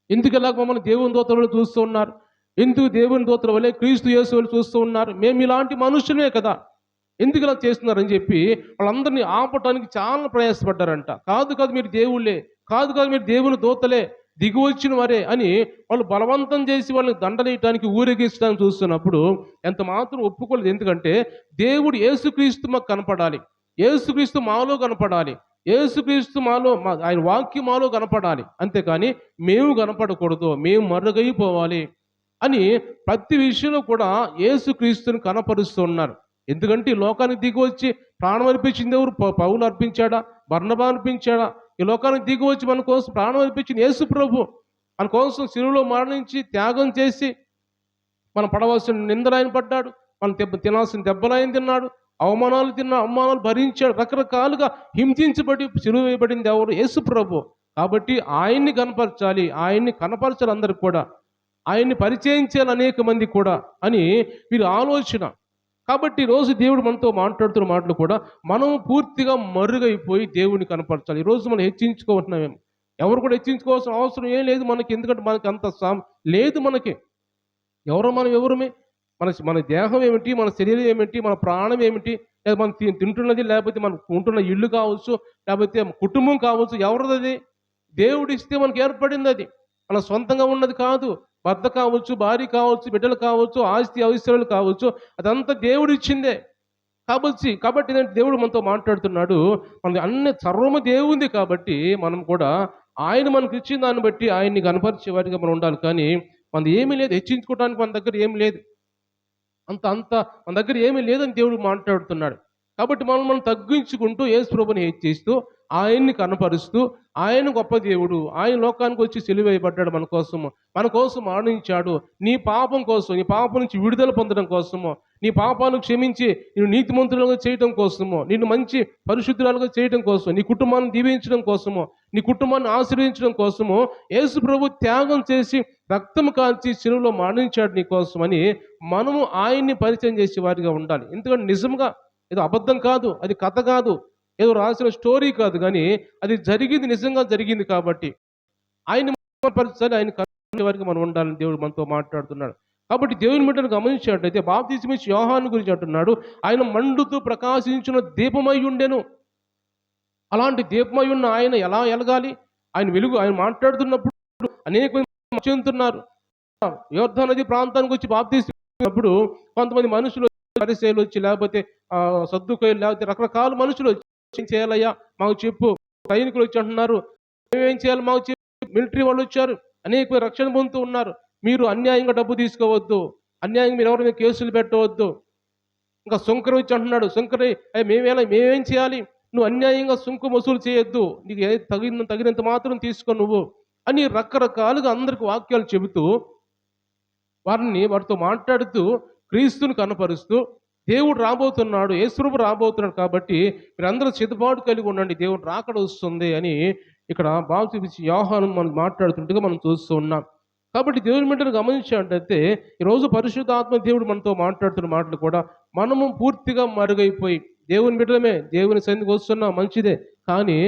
ఎందుకు ఇలాగ మమ్మల్ని దేవుని దూతలు చూస్తూ ఉన్నారు, ఎందుకు దేవుని దూతల వలె క్రీస్తు యేసు వలె చూస్తూ ఉన్నారు, మేము ఇలాంటి మనుషులమే కదా, ఎందుకు ఇలా చేస్తున్నారని చెప్పి వాళ్ళందరినీ ఆపటానికి చాలా ప్రయాసపడ్డారంట. కాదు మీరు దేవుళ్ళే, కాదు మీరు దేవుని దూతలే, దిగి వచ్చిన వారే అని వాళ్ళు బలవంతం చేసి వాళ్ళని దండనేయటానికి ఊరేగించడానికి చూస్తున్నప్పుడు ఎంత మాత్రం ఒప్పుకోలేదు. ఎందుకంటే దేవుడు యేసుక్రీస్తు మాకు కనపడాలి, యేసుక్రీస్తు మాలో కనపడాలి, యేసుక్రీస్తు మాలో ఆయన వాక్యం మాలో కనపడాలి, అంతేకాని మేము కనపడకూడదు, మేము మరుగైపోవాలి అని ప్రతి విషయంలో కూడా యేసుక్రీస్తుని కనపరుస్తున్నారు. ఎందుకంటే ఈ లోకానికి దిగి వచ్చి ప్రాణం అర్పించింది ఎవరు? పౌలు అర్పించాడా? బర్నబా అర్పించాడా? ఈ లోకానికి దిగి వచ్చి మన కోసం ప్రాణం అర్పించిన యేసు ప్రభు మన కోసం శిలువలో మరణించి త్యాగం చేసి మనం పడవలసిన నిందలు ఆయన పడ్డాడు, మనం తినాల్సిన దెబ్బలు ఆయన తిన్నాడు, అవమానాలు భరించాడు, రకరకాలుగా హింసించబడి శిలువ వేయబడింది ఎవరు? యేసు ప్రభు. కాబట్టి ఆయన్ని కనపరచాలి, ఆయన్ని కనపరచాలి అందరికి కూడా, ఆయన్ని పరిచయం చేయాలి అనేక మంది కూడా అని వీరి ఆలోచన. కాబట్టి ఈరోజు దేవుడు మనతో మాట్లాడుతున్న మాటలు కూడా మనం పూర్తిగా మరుగైపోయి దేవుని కనపరచాలి. ఈరోజు మనం హెచ్చించుకోవట్లేమేమో, ఎవరు కూడా హెచ్చించుకోవాల్సిన అవసరం ఏం లేదు మనకి. ఎందుకంటే మనకి అంత లేదు మనకి. ఎవరమే మన దేహం ఏమిటి, మన శరీరం ఏమిటి, మన ప్రాణం ఏమిటి, లేదా మనం తింటున్నది, లేకపోతే మనం ఉంటున్న ఇల్లు కావచ్చు, లేకపోతే కుటుంబం కావచ్చు, ఎవరిది? దేవుడు ఇస్తే మనకి ఏర్పడింది, అది మన సొంతంగా ఉన్నది కాదు. భర్త కావచ్చు, భార్య కావచ్చు, బిడ్డలు కావచ్చు, ఆస్తి ఐశ్వర్యాలు కావచ్చు, అదంతా దేవుడు ఇచ్చిందే. కాబట్టి దేవుడు మనతో మాట్లాడుతున్నాడు. మన సర్వము దేవుంది. కాబట్టి మనం కూడా ఆయన మనకు ఇచ్చిన దాన్ని బట్టి ఆయన్ని కనపరిచే వారిగా మనం ఉండాలి. కానీ మనది ఏమీ లేదు, హెచ్చించుకోవడానికి మన దగ్గర ఏమి లేదు, అంత మన దగ్గర ఏమీ లేదని దేవుడు మాట్లాడుతున్నాడు. కాబట్టి మనం తగ్గించుకుంటూ యేసు ప్రభుని హెచ్చిస్తూ ఆయన్ని కనపరుస్తూ ఆయన గొప్ప దేవుడు, ఆయన లోకానికి వచ్చి సిలువేయబడ్డాడు మన కోసం మరణించాడు, నీ పాపం కోసం, నీ పాపం నుంచి విడుదల పొందడం కోసము, నీ పాపాలను క్షమించి నిన్ను నీతిమంతులుగా చేయడం కోసము, నిన్ను మంచి పరిశుద్ధురాలుగా చేయడం కోసం, నీ కుటుంబాన్ని దీవించడం కోసము, నీ కుటుంబాన్ని ఆశీర్వదించడం కోసము యేసు ప్రభు త్యాగం చేసి రక్తము కాల్చి సిలువలో మరణించాడు నీ కోసమని మనము ఆయన్ని పరిచయం చేసే వారిగా ఉండాలి. ఎందుకంటే నిజంగా ఏదో అబద్ధం కాదు, అది కథ కాదు, ఏదో రాసిన స్టోరీ కాదు, కానీ అది జరిగింది, నిజంగా జరిగింది. కాబట్టి ఆయన పరిచయాలు ఆయన కనుగొనే వారికి మనం ఉండాలని దేవుడు మనతో మాట్లాడుతున్నాడు. కాబట్టి దేవుని బిడ్డను గమనించినట్లయితే బాప్తిస్మిచ్చి యోహాను గురించి అంటున్నాడు, ఆయన మండుతూ ప్రకాశించిన దీపమై ఉండెను. అలాంటి దీపమై ఉన్న ఆయన ఎలా ఎలగాలి? ఆయన వెలుగు, ఆయన మాట్లాడుతున్నప్పుడు అనేక మంది చెందుతున్నారు. యోర్దాను నది ప్రాంతానికి వచ్చి బాప్తిస్మిచ్చినప్పుడు కొంతమంది మనుషులు, పరిసయ్యులు వచ్చి, లేకపోతే సద్దుకయ్యులు, లేకపోతే రకరకాల మనుషులు వచ్చి, ఏం చేయాలయ్యా మాకు చెప్పు. సైనికులు వచ్చి అంటున్నారు, మేమేం చేయాలి మాకు చెప్పు. మిలిటరీ వాళ్ళు వచ్చారు, అనేక రక్షణ పొందుతూ ఉన్నారు. మీరు అన్యాయంగా డబ్బు తీసుకోవద్దు, అన్యాయంగా మీరు ఎవరి మీద కేసులు పెట్టవద్దు. ఇంకా శంకర్ వచ్చి అంటున్నాడు, శంకర్ మేమేం చేయాలి, నువ్వు అన్యాయంగా సుంకం వసూలు చేయొద్దు, నీకు తగినంత మాత్రం తీసుకో నువ్వు అని రకరకాలుగా అందరికి వాక్యాలు చెబుతూ వారితో మాట్లాడుతూ క్రీస్తుని కనపరుస్తూ దేవుడు రాబోతున్నాడు, యేసుప్రభు రాబోతున్నాడు, కాబట్టి మీరందరూ సిద్ధపాటు కలిగి ఉండండి, దేవుడు రాకడ వస్తుంది అని ఇక్కడ బాప్తిస్మిచ్చి యోహాను మనం మాట్లాడుతుండగా మనం చూస్తూ ఉన్నాం. కాబట్టి దేవుని బిడ్డను గమనించినట్లయితే ఈరోజు పరిశుద్ధాత్మ దేవుడు మనతో మాట్లాడుతున్న మాటలు కూడా మనము పూర్తిగా మరుగైపోయి, దేవుని బిడ్డలమే, దేవుని సన్నిధికి వస్తున్నా మంచిదే, కానీ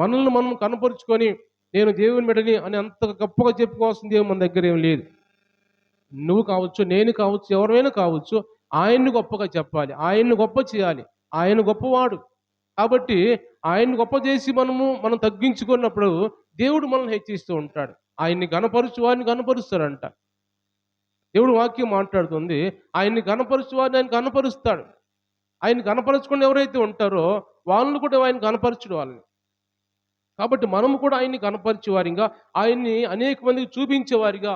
మనల్ని మనం కనపరుచుకొని నేను దేవుని బిడ్డని అని అంత గొప్పగా చెప్పుకోవాల్సిన దేవుడు మన దగ్గర ఏం లేదు. నువ్వు కావచ్చు, నేను కావచ్చు, ఎవరైనా కావచ్చు, ఆయన్ని గొప్పగా చెప్పాలి, ఆయన్ని గొప్ప చేయాలి. ఆయన గొప్పవాడు. కాబట్టి ఆయన్ని గొప్ప చేసి మనం తగ్గించుకున్నప్పుడు దేవుడు మనల్ని హెచ్చిస్తూ ఉంటాడు. ఆయన్ని గణపరుచు వారిని గణపరుస్తాడంట. దేవుడు వాక్యం మాట్లాడుతుంది, ఆయన్ని గణపరుచు వారిని ఆయన గణపరుస్తాడు. ఆయన్ని గణపరచుకుని ఎవరైతే ఉంటారో వాళ్ళని కూడా ఆయన గణపరచడు వాళ్ళని. కాబట్టి మనము కూడా ఆయన్ని గణపరిచేవారిగా, ఆయన్ని అనేక మందికి చూపించేవారిగా,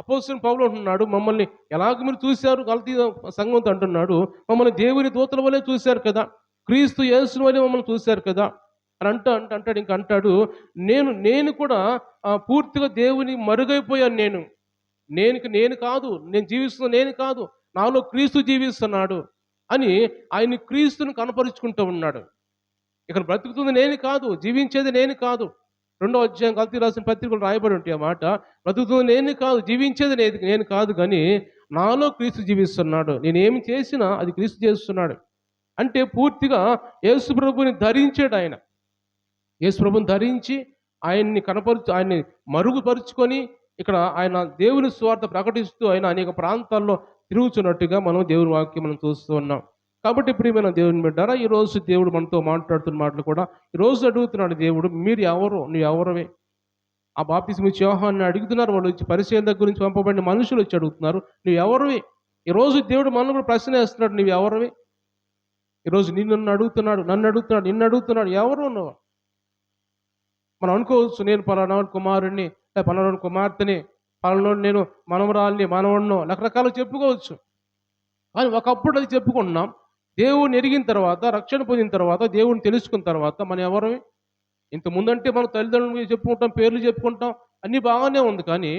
అపోస్తలుడైన పౌలు అంటున్నాడు, మమ్మల్ని ఎలాగ మీరు చూశారు, గలతీ సంఘంతో అంటున్నాడు, మమ్మల్ని దేవుని దూతల వలె చూశారు కదా, క్రీస్తు యేసుని వలె మమ్మల్ని చూశారు కదా అని అంటాడు. ఇంక అంటాడు, నేను కూడా పూర్తిగా దేవుని మరుగైపోయాను. నేను కాదు, నేను జీవిస్తున్న నేను కాదు, నాలో క్రీస్తు జీవిస్తున్నాడు అని ఆయన క్రీస్తుని కనపరుచుకుంటూ ఉన్నాడు. ఇక్కడ బ్రతుకుతుంది నేను కాదు, జీవించేది నేను కాదు. 2వ అధ్యాయం గలతీ రాసిన పత్రికలు రాయబడి ఉంటాయి ఆ మాట. బ్రతుకుతుంది నేను కాదు, జీవించేది నేను కాదు, కానీ నాలో క్రీస్తు జీవిస్తున్నాడు. నేనేమి చేసినా అది క్రీస్తు చేస్తున్నాడు. అంటే పూర్తిగా యేసు ప్రభుని ధరించాడు ఆయన. యేసు ప్రభుని ధరించి ఆయన్ని మరుగుపరుచుకొని ఇక్కడ ఆయన దేవుని స్వార్థ ప్రకటిస్తూ ఆయన అనేక ప్రాంతాల్లో తిరుగుతున్నట్టుగా మనం దేవుని వాక్యం మనం చూస్తూ ఉన్నాం. కాబట్టి ప్రియమైన దేవుని బిడ్డారా, ఈరోజు దేవుడు మనతో మాట్లాడుతున్న మాటలు కూడా ఈరోజు అడుగుతున్నాడు దేవుడు, మీరు ఎవరు, నువ్వు ఎవరవే? ఆ బాప్తిస్మిచ్చి యోహాన్ని అడుగుతున్నారు, వాళ్ళు వచ్చి పరిచయం దగ్గర నుంచి పంపబడిన మనుషులు వచ్చి అడుగుతున్నారు, నువ్వు ఎవరివి? ఈరోజు దేవుడు మనల్ని కూడా ప్రశ్న వేస్తున్నాడు, నువ్వు ఎవరివి? ఈరోజు నన్ను అడుగుతున్నాడు, నిన్ను అడుగుతున్నాడు, ఎవరు ఉన్నావు? మనం అనుకోవచ్చు, నేను పలానా కుమారుణ్ణి, పలానా కుమార్తెని, పలానా నేను మనవరాల్ని, మనవడినో రకరకాలు చెప్పుకోవచ్చు. కానీ ఒకప్పుడు అది చెప్పుకుంటున్నాం. దేవుని ఎరిగిన తర్వాత, రక్షణ పొందిన తర్వాత, దేవుని తెలుసుకున్న తర్వాత మనం ఎవరివి? ఇంతకుముందంటే మన తల్లిదండ్రులు చెప్పుకుంటాం, పేర్లు చెప్పుకుంటాం, అన్నీ బాగానే ఉంది. కానీ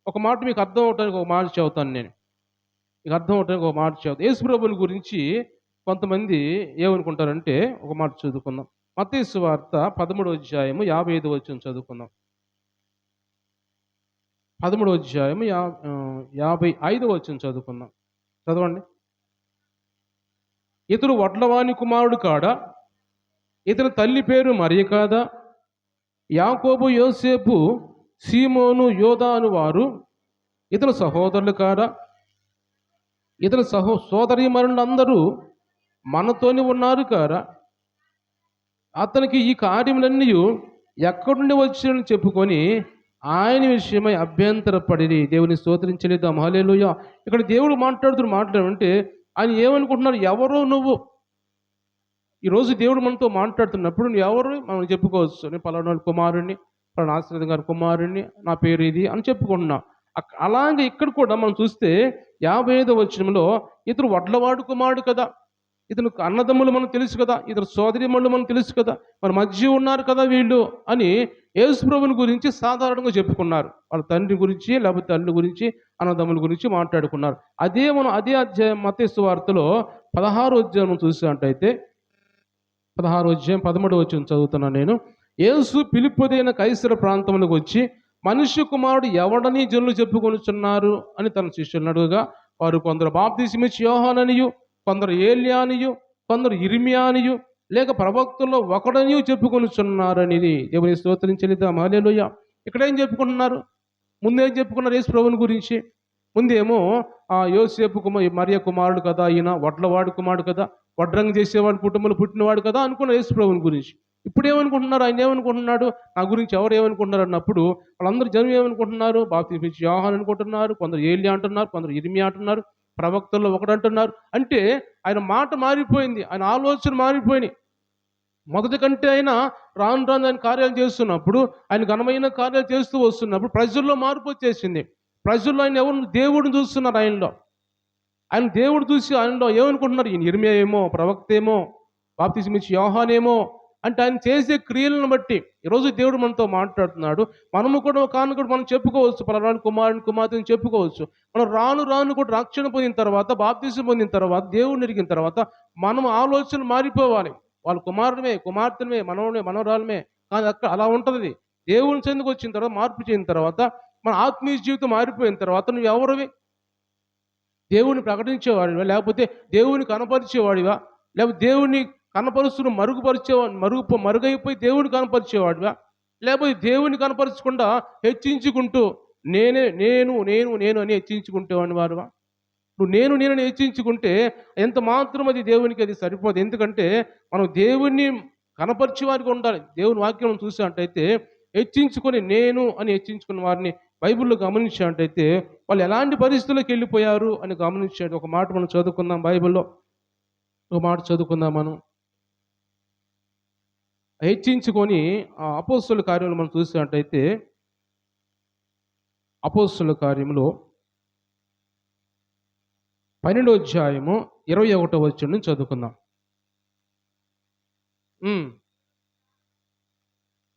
ఒక మాట మీకు అర్థం అవటానికి ఒక మాట చెబుతాను నేను. మీకు అర్థం అవటానికి ఒక మాట చెబుతాను. యేసు ప్రభువుని గురించి కొంతమంది ఏమనుకుంటారంటే, ఒక మాట చదువుకుందాం. మత్తయి సువార్త 13వ అధ్యాయము 55వ వచనం చదువుకుందాం. 13వ అధ్యాయము 55వ వచనం చదువుకుందాం. చదవండి. ఇతడు వడ్లవాని కుమారుడు కాడా? ఇతని తల్లి పేరు మరియ కాదా? యాకోబు, యోసేపు, సీమోను, యోదా అను వారు ఇతని సహోదరులు కాడా? ఇతని సోదరీమణులందరూ మనతోనే ఉన్నారు కారా? అతనికి ఈ కార్యములన్నీ ఎక్కడి నుండి వచ్చాయని చెప్పుకొని ఆయన విషయమై అభ్యంతరపడి దేవుని స్తోత్రించలేదు. హల్లెలూయా. ఇక్కడ దేవుడు మాట్లాడుతుంటే ఆయన ఏమనుకుంటున్నారు? ఎవరో నువ్వు. ఈరోజు దేవుడు మనతో మాట్లాడుతున్నప్పుడు నువ్వు ఎవరు మనం చెప్పుకోవచ్చు. నేను పలానా కుమారుణ్ణి, పలానా ఆశీర్వాదం గారి కుమారుణ్ణి, నా పేరు ఇది అని చెప్పుకుంటున్నా. అలాగే ఇక్కడ కూడా మనం చూస్తే 55వ వచనంలో ఇతడు వడ్లవాడు కుమారుడు కదా, ఇతను అన్నదమ్ములు మనకు తెలుసు కదా, ఇతను సోదరిమణులు మనకు తెలుసు కదా, మన మధ్య ఉన్నారు కదా వీళ్ళు అని యేసు ప్రభుని గురించి సాధారణంగా చెప్పుకున్నారు. వాళ్ళ తండ్రి గురించి, లేకపోతే తల్లి గురించి, అన్నదమ్ముల గురించి మాట్లాడుకున్నారు. అదే అధ్యాయం మత్తయి సువార్తలో 16వ అధ్యాయం చూసినట్టయితే 16వ అధ్యాయం 13వ వచనం చదువుతున్నాను నేను. యేసు ఫిలిప్పొదైన కైసర ప్రాంతములకు వచ్చి, మనుష్య కుమారుడు ఎవడని జనులు చెప్పుకొనుచున్నారు అని తన శిష్యులను అడుగగా, వారు కొందరు బాప్తిసమిచ్చి యోహాననియు, కొందరు ఏలియా అనియు, కొందరు ఇర్మియా అనియు, లేక ప్రవక్తల్లో ఒకడనియు చెప్పుకొనుచున్నారని. దేవుని స్తోత్రం చెల్లిద్దాం. హల్లెలూయా. ఇక్కడ ఏం చెప్పుకుంటున్నారు? ముందేం చెప్పుకున్నారు యేసు ప్రభుని గురించి? ముందేమో యోసేపు మరియ కుమారుడు కదా, ఈయన వడ్లవాడి కుమారుడు కదా, వడ్రంగి చేసేవాడి కుటుంబంలో పుట్టినవాడు కదా అనుకున్నారు యేసు ప్రభుని గురించి. ఇప్పుడు ఏమనుకుంటున్నారు? ఆయన ఏమనుకుంటున్నాడు? నా గురించి ఎవరు ఏమనుకుంటున్నారు అన్నప్పుడు వాళ్ళందరూ జనం ఏమనుకుంటున్నారు? బాప్తిస్మిచ్చి యోహాను అనుకుంటున్నారు, కొందరు ఏలియా అంటున్నారు, కొందరు ఇర్మియా అంటున్నారు, ప్రవక్తల్లో ఒకడు అంటున్నారు. అంటే ఆయన మాట మారిపోయింది, ఆయన ఆలోచన మారిపోయినాయి. మొదటి కంటే ఆయన రాను రాను ఆయన కార్యాలు చేస్తున్నప్పుడు, ఆయన ఘనమైన కార్యాలు చేస్తూ వస్తున్నప్పుడు ప్రజల్లో మార్పు వచ్చేసింది. ప్రజల్లో ఆయన ఎవరు? దేవుడిని చూస్తున్నారు ఆయనలో. ఆయన దేవుడు చూసి ఆయనలో ఏమనుకుంటున్నారు? ఈయన ఇర్మియా ఏమో, ప్రవక్త ఏమో, బాప్తిస్మిచ్చి యోహానేమో. అంటే ఆయన చేసే క్రియలను బట్టి ఈరోజు దేవుడు మనతో మాట్లాడుతున్నాడు. మనము కూడా ఒక కానుకడు మనం చెప్పుకోవచ్చు, పలానా కుమారుని కుమార్తెని చెప్పుకోవచ్చు. మనం రాను రాను కూడా రక్షణ పొందిన తర్వాత, బాప్తిసం పొందిన తర్వాత, దేవుడిని ఎరిగిన తర్వాత మనం ఆలోచన మారిపోవాలి. వాళ్ళ కుమారుడమే, కుమార్తెమే, మనవడే, మనవరాలమే. కానీ అక్కడ అలా ఉంటుంది. దేవుని చెందుకు వచ్చిన తర్వాత, మార్పు చెందిన తర్వాత, మన ఆత్మీయ జీవితం మారిపోయిన తర్వాత నువ్వు ఎవరివి? దేవుని ప్రకటించేవాడివా, లేకపోతే దేవుని కనపరిచేవాడివా, లేకపోతే దేవుని కనపరుస్తున్న మరుగైపోయి దేవుని కనపరిచేవాడివా, లేకపోతే దేవుని కనపరచకుండా హెచ్చించుకుంటూ నేను అని హెచ్చించుకుంటేవాడిని వారువా? నువ్వు నేనని హెచ్చించుకుంటే ఎంత మాత్రం అది దేవునికి అది సరిపోదు. ఎందుకంటే మనం దేవుణ్ణి కనపరిచే వారికి ఉండాలి. దేవుని వాక్యం చూసినట్టయితే హెచ్చించుకొని నేను అని హెచ్చించుకున్న వారిని బైబిల్లో గమనించినట్టయితే వాళ్ళు ఎలాంటి పరిస్థితుల్లోకి వెళ్ళిపోయారు అని గమనించాడు. ఒక మాట మనం చదువుకుందాం, బైబిల్లో ఒక మాట చదువుకుందాం. మనం హెచ్చించుకొని ఆ అపోస్తలుల కార్యములు మనం చూసినట్టయితే అపోస్తలుల కార్యములో 12వ అధ్యాయము 21వ వచనం నుంచి చదువుకుందాం.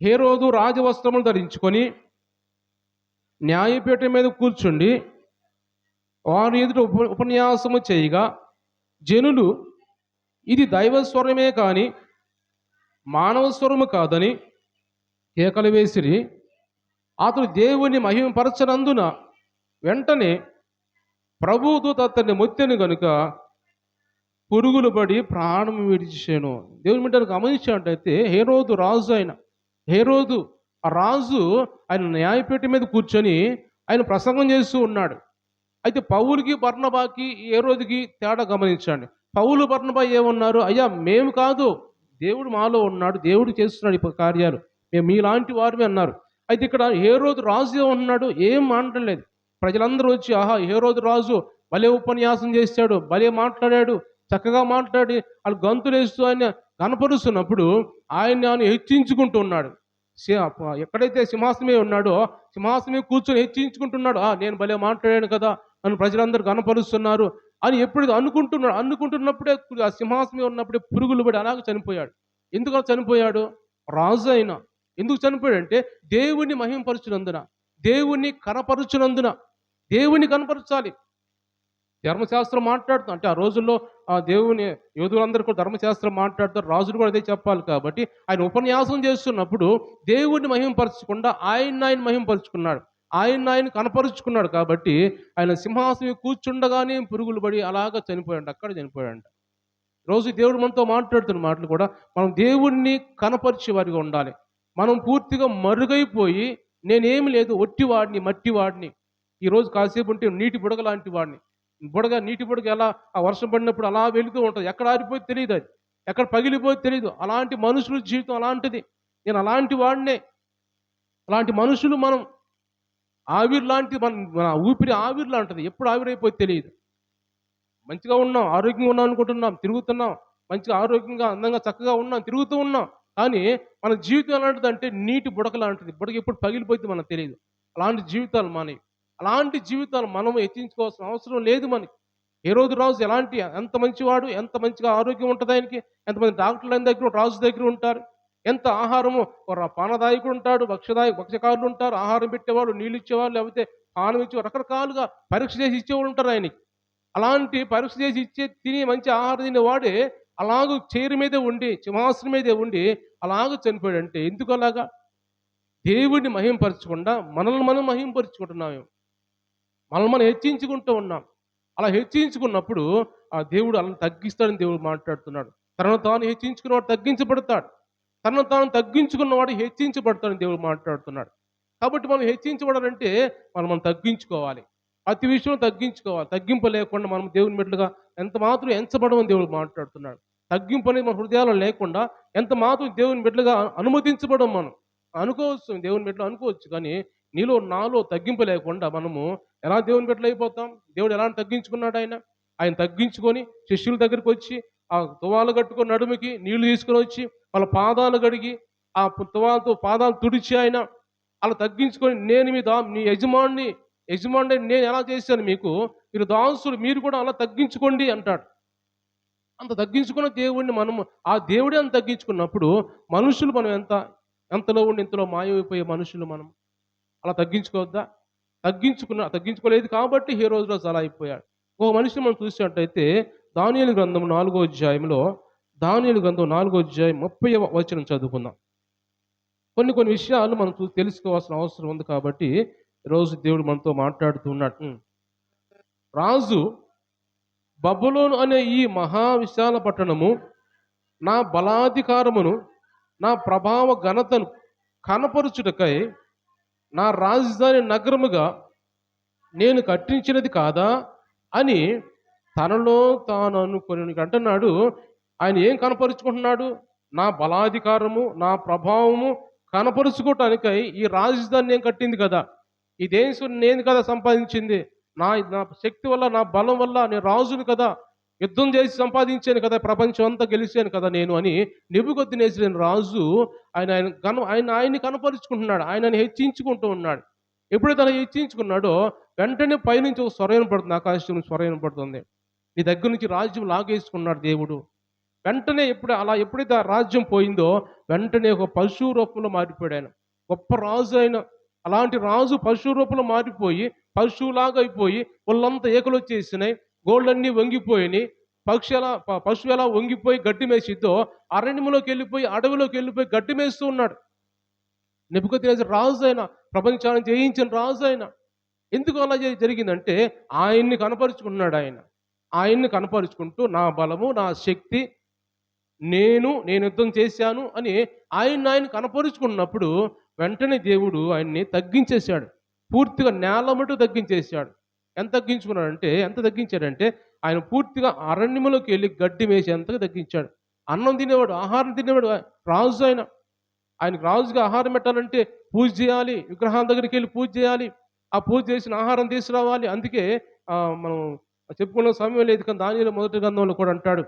హేరోదు రాజవస్త్రములు ధరించుకొని న్యాయపీఠం మీద కూర్చుండి వారి ఎదుట ఉపన్యాసము చేయగా, జనులు ఇది దైవస్వరమే కాని మానవ స్వరము కాదని కేకలు వేసిరి. అతడు దేవుని మహిమపరచనందున వెంటనే ప్రభుదూత అతన్ని మొత్తెను గనుక పురుగులు పడి ప్రాణం విడిచాను. దేవుని బిడ్డలు గమనించినట్టయితే హేరోదు రాజు, హేరోదు ఆ రాజు ఆయన న్యాయపీఠం మీద కూర్చొని ఆయన ప్రసంగం చేస్తూ ఉన్నాడు. అయితే పౌలుకి బర్నబాకి హేరోదుకి తేడా గమనించండి. పౌలు బర్నబా ఏమన్నారు? అయ్యా మేము కాదు, దేవుడు మాలో ఉన్నాడు, దేవుడు చేస్తున్నాడు ఈ కార్యాలు, మేము మీలాంటి వారిని అన్నారు. అయితే ఇక్కడ హేరోదు రాజు ఏమన్నాడు? ఏం మాట్లాడలేదు. ప్రజలందరూ వచ్చి ఆహా హేరోదు రాజు భలే ఉపన్యాసం చేశాడు, భలే మాట్లాడాడు, చక్కగా మాట్లాడి వాళ్ళు గంతులు వేస్తూ ఆయన కనపరుస్తున్నప్పుడు ఆయన హెచ్చించుకుంటూ ఉన్నాడు. ఎక్కడైతే సింహాసనమే ఉన్నాడో సింహాసనమే కూర్చొని హెచ్చించుకుంటున్నాడు. నేను భలే మాట్లాడాను కదా, నన్ను ప్రజలందరూ కనపరుస్తున్నారు అని ఎప్పుడైతే అనుకుంటున్నప్పుడే ఆ సింహాసనమే ఉన్నప్పుడే పురుగులు పడి అలాగే చనిపోయాడు. ఎందుకు చనిపోయాడు? రాజు అయినా ఎందుకు చనిపోయాడంటే దేవుణ్ణి మహిమపరచునందున, దేవుణ్ణి కనపరచునందున. దేవుణ్ణి కనపరచాలి. ధర్మశాస్త్రం మాట్లాడుతాం అంటే ఆ రోజుల్లో ఆ దేవుని యోధులందరూ కూడా ధర్మశాస్త్రం మాట్లాడుతారు, రాజులు కూడా అదే చెప్పాలి. కాబట్టి ఆయన ఉపన్యాసం చేస్తున్నప్పుడు దేవుణ్ణి మహిమపరచకుండా ఆయన మహిమపరుచుకున్నాడు, ఆయన కనపరుచుకున్నాడు. కాబట్టి ఆయన సింహాసనం కూర్చుండగానే పురుగులు పడి అలాగా చనిపోయాడు, అక్కడ చనిపోయాడంట. రోజు దేవుడు మనతో మాట్లాడుతున్న మాటలు కూడా మనం దేవుణ్ణి కనపరిచే వారిగా ఉండాలి. మనం పూర్తిగా మరుగైపోయి నేనేమి లేదు, ఒట్టివాడిని, మట్టివాడిని, ఈరోజు కాసేపు ఉంటే నీటి బుడగ లాంటి వాడిని, నీటి బుడగ ఎలా ఆ వర్షం పడినప్పుడు అలా వెళుతూ ఉంటుంది, ఎక్కడ ఆరిపోయి తెలియదు, అది ఎక్కడ పగిలిపోయి తెలియదు. అలాంటి మనుషుల జీవితం అలాంటిది. నేను అలాంటి వాడినే. అలాంటి మనుషులు మనం ఆవిరి లాంటి మన ఊపిరి ఆవిరి లాంటిది, ఎప్పుడు ఆవిరైపోయి తెలియదు. మంచిగా ఉన్నాం, ఆరోగ్యంగా ఉన్నాం అనుకుంటున్నాం, తిరుగుతున్నాం, మంచిగా ఆరోగ్యంగా అందంగా చక్కగా ఉన్నాం, తిరుగుతూ ఉన్నాం. కానీ మన జీవితం ఎలాంటిది అంటే నీటి బుడక లాంటిది, బుడక ఎప్పుడు పగిలిపోతే మనకు తెలియదు. అలాంటి జీవితాలు మనవి. అలాంటి జీవితాలు మనం హెచ్చించుకోవాల్సిన అవసరం లేదు మనకి. హేరోదు రాజు ఎంత మంచివాడు, ఎంత మంచిగా ఆరోగ్యం ఉంటుంది ఆయనకి, ఎంతమంది డాక్టర్ల దగ్గర రాజు దగ్గర ఉంటారు, ఎంత ఆహారము, పానదాయకుడు ఉంటాడు, భక్ష్యకారులు ఉంటారు, ఆహారం పెట్టేవాళ్ళు, నీళ్ళు ఇచ్చేవాళ్ళు, లేకపోతే పానం ఇచ్చేవాళ్ళు, రకరకాలుగా పరీక్ష చేసి ఇచ్చేవాళ్ళు ఉంటారు ఆయనకి. అలాంటి పరీక్ష చేసి తిని మంచి ఆహారం తినేవాడే అలాగూ చైర్ మీదే ఉండి, సింహాసనం మీదే ఉండి అలాగ చనిపోయాడంటే ఎందుకు అలాగా? దేవుడిని మహింపరచకుండా మనల్ని మనం మహింపరుచుకుంటున్నాము, మనల్ని మనం హెచ్చించుకుంటూ ఉన్నాం. అలా హెచ్చించుకున్నప్పుడు ఆ దేవుడు అలా తగ్గిస్తాడని దేవుడు మాట్లాడుతున్నాడు. తనను తాను హెచ్చించుకున్నవాడు తగ్గించబడతాడు, తనను తాను తగ్గించుకున్నవాడు హెచ్చించబడతాడని దేవుడు మాట్లాడుతున్నాడు. కాబట్టి మనం హెచ్చించబడాలంటే మనం తగ్గించుకోవాలి, ప్రతి విషయంలో తగ్గించుకోవాలి. తగ్గింపు లేకుండా మనం దేవుని బిడ్డలుగా ఎంత మాత్రం ఎంచబడమని దేవుడు మాట్లాడుతున్నాడు. తగ్గింపు అనేది మన హృదయాల్లో లేకుండా ఎంత మాత్రం దేవుని బిడ్డలుగా అనుమతించబడం. మనం అనుకోవచ్చు, దేవుని బిడ్డలు అనుకోవచ్చు, కానీ నీలో నాలో తగ్గింపు లేకుండా మనము ఎలా దేవుని బిడ్డలు అయిపోతాం? దేవుడు ఎలా తగ్గించుకున్నాడు? ఆయన తగ్గించుకొని శిష్యుల దగ్గరికి వచ్చి ఆ తువాలు కట్టుకొని నడుముకి నీళ్లు తీసుకొని వచ్చి వాళ్ళ పాదాలు కడిగి ఆ తువాలతో పాదాలు తుడిచి ఆయన అలా తగ్గించుకొని, నేను మీ యజమాని నేను ఎలా చేశాను మీకు, మీరు దాసులు, మీరు కూడా అలా తగ్గించుకోండి అంటాడు. అంత తగ్గించుకున్న దేవుడిని మనము, ఆ దేవుడే అంత తగ్గించుకున్నప్పుడు మనుషులు మనం ఎంతలో ఉండి ఇంతలో మాయమైపోయే మనుషులు మనం అలా తగ్గించుకోవద్దా? తగ్గించుకోలేదు కాబట్టి ఈ రోజులో అలా అయిపోయాడు. ఒక మనిషిని మనం చూసినట్టయితే దానియేలు గ్రంథం 4వ అధ్యాయంలో, దానియేలు గ్రంథం 4వ అధ్యాయం 30వ వచనం చదువుకుందాం. కొన్ని విషయాలు మనం తెలుసుకోవాల్సిన అవసరం ఉంది కాబట్టి ఈరోజు దేవుడు మనతో మాట్లాడుతూ ఉన్నాడు. రాజు బబులోను అనే ఈ మహావిశాల పట్టణము నా బలాధికారమును నా ప్రభావ ఘనతను కనపరుచుటకై నా రాజధాని నగరముగా నేను కట్టించినది కాదా అని తనలో తాను అనుకొని అంటున్నాడు. ఆయన ఏం కనపరుచుకుంటున్నాడు? నా బలాధికారము, నా ప్రభావము కనపరుచుకోవటానికై ఈ రాజధాని నేను కట్టింది కదా, ఈ దేశం నేను కదా సంపాదించింది, నా శక్తి వల్ల, నా బలం వల్ల నేను రాజును కదా, యుద్ధం చేసి సంపాదించాను కదా, ప్రపంచం అంతా గెలిచాను కదా నేను అని నెబుకద్నెజరు రాజు ఆయన్ని కనపరుచుకుంటున్నాడు, ఆయనని హెచ్చించుకుంటూ ఉన్నాడు. ఎప్పుడైతే తను హెచ్చించుకున్నాడో వెంటనే పైనుంచి ఒక స్వరం పడుతుంది, ఆకాశం నుంచి స్వరం పడుతుంది, నీ దగ్గర నుంచి రాజ్యం లాగేసుకున్నాడు దేవుడు. వెంటనే ఎప్పుడైతే ఆ రాజ్యం పోయిందో వెంటనే ఒక పశువు రూపంలో మారిపోయాడు ఆయన. గొప్ప రాజు ఆయన. అలాంటి రాజు పశువు రూపంలో మారిపోయి పశువులాగా అయిపోయి వాళ్ళంతా ఏకలు వచ్చేసినాయి, గోళ్ళన్నీ వంగిపోయినాయి. పశువు ఎలా వంగిపోయి గడ్డి మేసిద్దో అరణ్యంలోకి వెళ్ళిపోయి, అడవిలోకి వెళ్ళిపోయి గడ్డి మేస్తూ ఉన్నాడు. నెబుకద్నెజరు రాజు అయిన, ప్రపంచాన్ని జయించిన రాజు అయిన. ఎందుకు అలా జరిగిందంటే ఆయన్ని కనపరుచుకున్నాడు. ఆయన్ని కనపరుచుకుంటూ నా బలము, నా శక్తి, నేను యుద్ధం చేశాను అని ఆయన కనపరుచుకున్నప్పుడు వెంటనే దేవుడు ఆయన్ని తగ్గించేశాడు, పూర్తిగా నేలమటు తగ్గించేశాడు. ఎంత తగ్గించాడంటే ఆయన పూర్తిగా అరణ్యములోకి వెళ్ళి గడ్డి మేసేంతగా తగ్గించాడు. అన్నం తినేవాడు, ఆహారం తినేవాడు రాజు ఆయనకు రాజుగా ఆహారం పెట్టాలంటే పూజ చేయాలి, విగ్రహాల దగ్గరికి వెళ్ళి పూజ చేయాలి, ఆ పూజ చేసిన ఆహారం తీసుకురావాలి. అందుకే మనం చెప్పుకున్న సమయం లేదు, కానీ దానియేలు మొదటి గ్రంథంలో కూడా అంటాడు,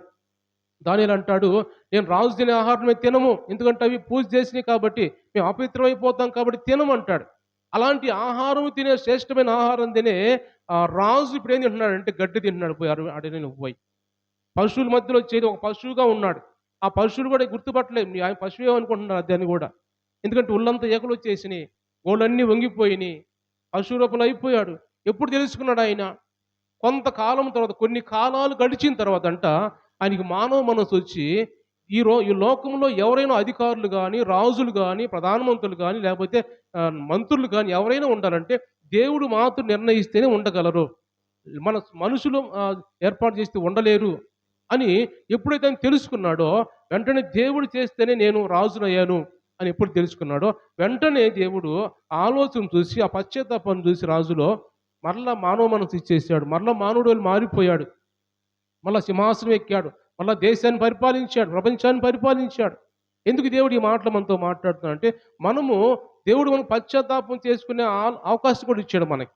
దానియేలు అంటాడు, నేను రాజు తినే ఆహారమే తినము, ఎందుకంటే అవి పూజ చేసినాయి కాబట్టి, మేము అపవిత్రం అయిపోతాం కాబట్టి తినము అంటాడు. అలాంటి ఆహారం తినే, శ్రేష్టమైన ఆహారం తినే రాజు ఇప్పుడు ఏం తింటున్నాడంటే గడ్డి తింటున్నాడు పోయి అడవిలో పోయి. పశువుల మధ్యలో చేరి ఒక పశువుగా ఉన్నాడు. ఆ పశువులు కూడా గుర్తుపట్టలేదు ఆయన పశువే అనుకుంటున్నారు దాన్ని కూడా, ఎందుకంటే ఒళ్ళంతా ఏకలు వచ్చేసినాయి, గోళ్ళన్నీ వంగిపోయినాయి, పశువు రూపంలో అయిపోయాడు. ఎప్పుడు తెలుసుకున్నాడు ఆయన? కొంతకాలం తర్వాత, కొన్ని కాలాలు గడిచిన తర్వాత ఆయనకి మానవ మనసు వచ్చి ఈ లోకంలో ఎవరైనా అధికారులు కానీ, రాజులు కానీ, ప్రధానమంత్రులు కానీ, లేకపోతే మంత్రులు కానీ ఎవరైనా ఉండాలంటే దేవుడు మాత్రం నిర్ణయిస్తేనే ఉండగలరు, మనుషులు ఏర్పాటు చేస్తే ఉండలేరు అని ఎప్పుడైతే ఆయన తెలుసుకున్నాడో వెంటనే దేవుడు చేస్తేనే నేను రాజునయ్యాను అని ఎప్పుడు తెలుసుకున్నాడో వెంటనే దేవుడు ఆలోచన చూసి, ఆ పశ్చాత్తాపం చూసి రాజులో మరలా మానవ మనసు ఇచ్చేసాడు. మరలా మానవుడు మారిపోయాడు, మళ్ళా సింహాసనం ఎక్కాడు, మళ్ళా దేశాన్ని పరిపాలించాడు, ప్రపంచాన్ని పరిపాలించాడు. ఎందుకు దేవుడు ఈ మాటలు మనతో మాట్లాడుతున్నాడు అంటే దేవుడు మనకు పశ్చాత్తాపం చేసుకునే అవకాశం కూడా ఇచ్చాడు మనకి.